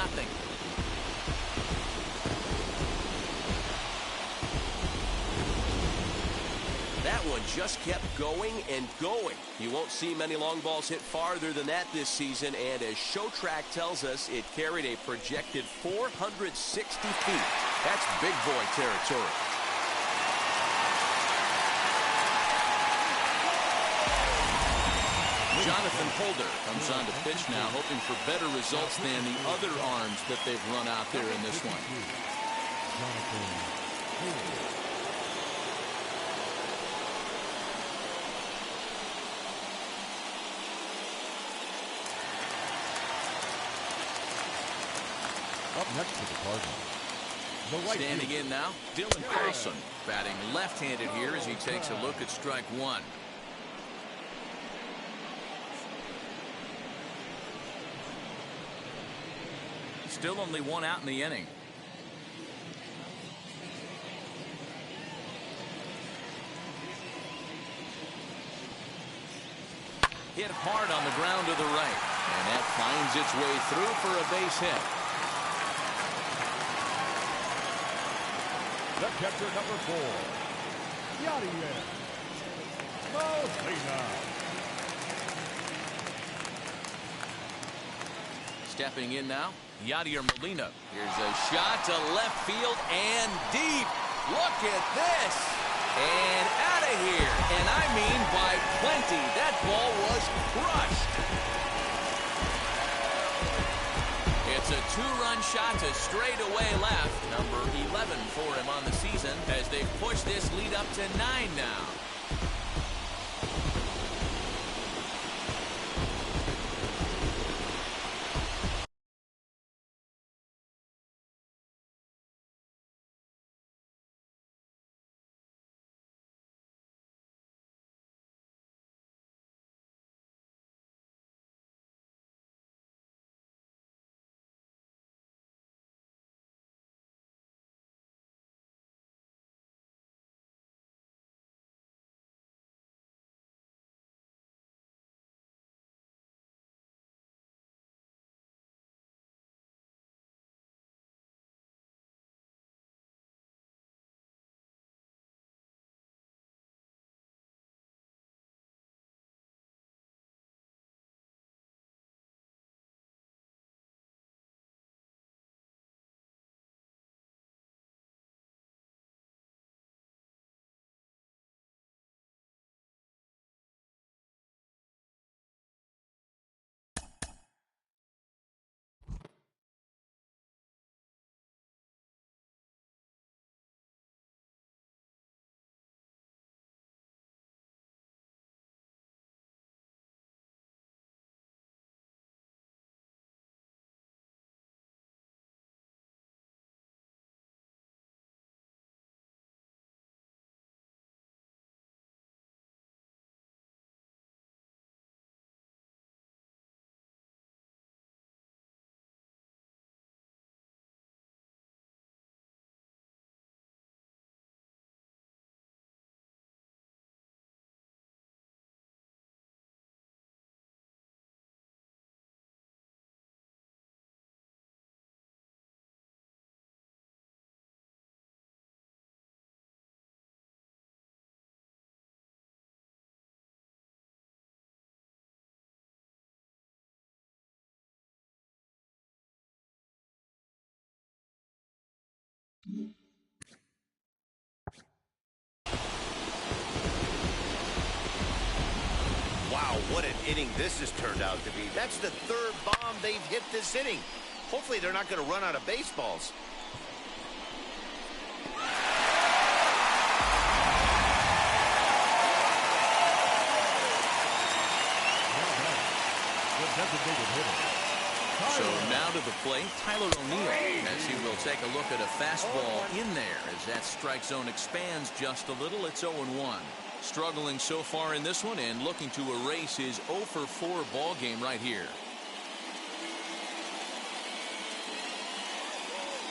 That one just kept going and going. You won't see many long balls hit farther than that this season, and as ShowTrack tells us, it carried a projected 460 feet. That's big boy territory. Jonathan Holder comes on to pitch now, hoping for better results than the other arms that they've run out there in this one. Jonathan Holder. Up next to the Cardinals, the right Standing fielder, in now, Dylan Carlson, batting left-handed here as he takes a look at strike one. Still only one out in the inning. Hit hard on the ground to the right, and that finds its way through for a base hit. the catcher, number 4, Yadier Molina. Stepping in now, Yadier Molina. Here's a shot to left field and deep. Look at this. And out of here. And I mean by plenty. That ball was crushed. It's a two-run shot to straightaway left. Number 11 for him on the season as they've pushed this lead up to 9 now. Wow, what an inning this has turned out to be. That's the third bomb they've hit this inning. Hopefully they're not going to run out of baseballs. So now to the plate, Tyler O'Neill, as he will take a look at a fastball in there as that strike zone expands just a little. It's 0-1. Struggling so far in this one and looking to erase his 0-for-4 ball game right here.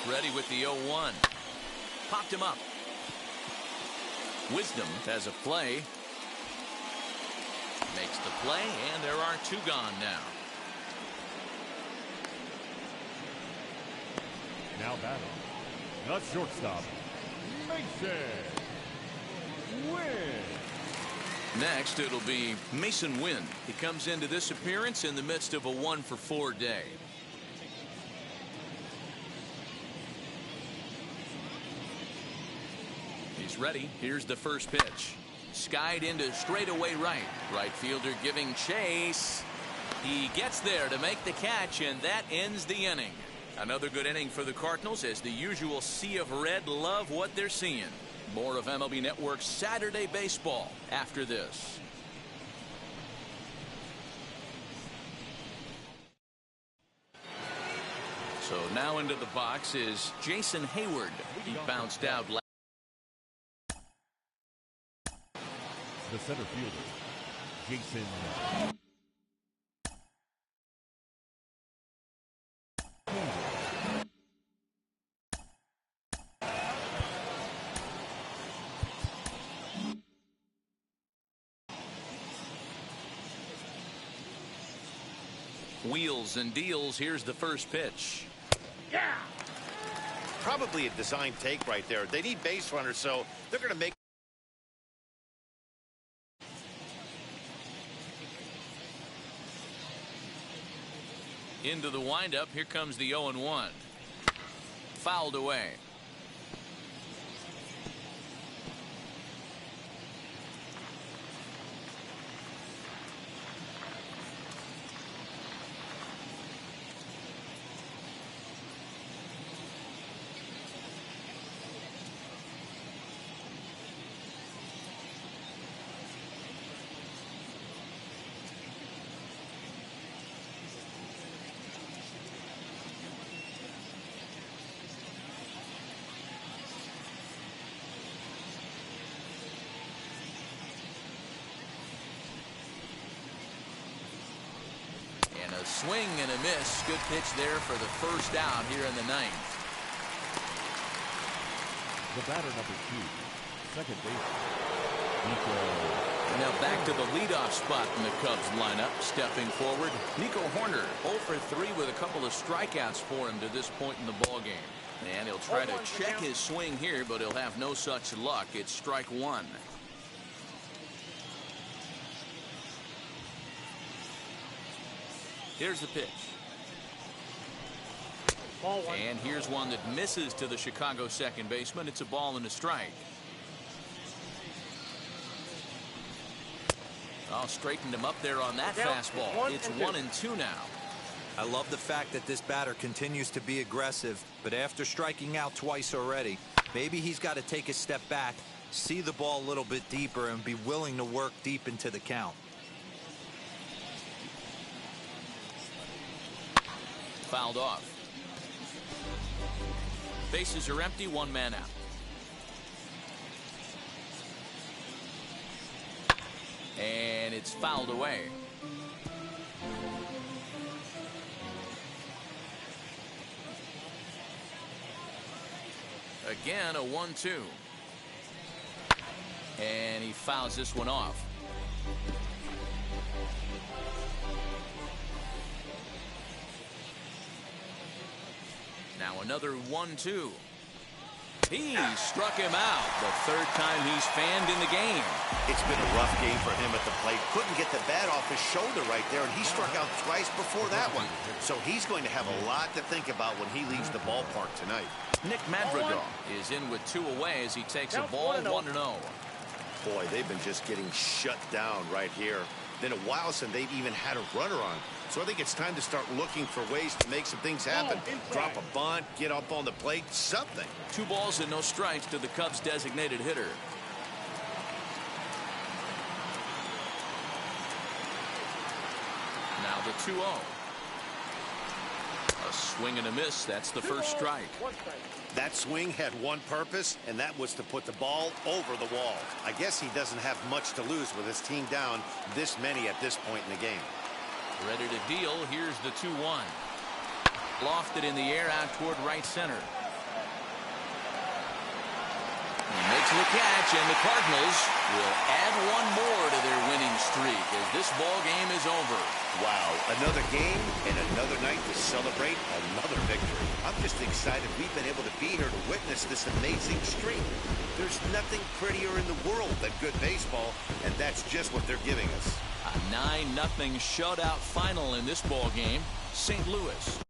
Ready with the 0-1. Popped him up. Wisdom has a play. Makes the play, and there are two gone now. Now batting, the shortstop, Mason Wynn. Next, it'll be Mason Wynn. He comes into this appearance in the midst of a 1-for-4 day. He's ready. Here's the first pitch. Skied into straightaway right. Right fielder giving chase. He gets there to make the catch, and that ends the inning. Another good inning for the Cardinals as the usual sea of red love what they're seeing. More of MLB Network's Saturday Baseball after this. So now into the box is Jason Hayward. He bounced out last. The center fielder, Jason Wheels and deals. Here's the first pitch. Yeah. Probably a design take right there. They need base runners, so they're going to make Into the windup. Here comes the 0-1. Fouled away. A swing and a miss. Good pitch there for the first out here in the ninth. The batter, number 2, second baseman, Nico. Now back to the leadoff spot in the Cubs lineup. Stepping forward, Nico Horner, 0 for 3 with a couple of strikeouts for him to this point in the ball game. And he'll try to check his swing here, but he'll have no such luck. It's strike 1. Here's the pitch. And here's one that misses to the Chicago second baseman. It's a ball and a strike. Oh, straightened him up there on that fastball. It's 1-2 now. I love the fact that this batter continues to be aggressive, but after striking out twice already, maybe he's got to take a step back, see the ball a little bit deeper, and be willing to work deep into the count. Fouled off. Bases are empty, 1 man out. And it's fouled away. Again, a 1-2. And he fouls this one off. Now another 1-2. He struck him out. The third time he's fanned in the game. It's been a rough game for him at the plate. Couldn't get the bat off his shoulder right there, and he struck out twice before that one. So he's going to have a lot to think about when he leaves the ballpark tonight. Nick Madrigal is in with 2 away as he takes a ball 1-0. Boy, they've been just getting shut down right here. Been a while since they've even had a runner on. So I think it's time to start looking for ways to make some things happen. Drop a bunt, get up on the plate, something. 2 balls and no strikes to the Cubs designated hitter. Now the 2-0. A swing and a miss. That's the first strike. That swing had one purpose, and that was to put the ball over the wall. I guess he doesn't have much to lose with his team down this many at this point in the game. Ready to deal. Here's the 2-1. Lofted in the air out toward right center. He makes the catch, and the Cardinals will add 1 more to their winning streak as this ball game is over. Wow, another game and another night to celebrate another victory. I'm just excited we've been able to be here to witness this amazing streak. There's nothing prettier in the world than good baseball, and that's just what they're giving us. A 9-0 shutout final in this ball game. St. Louis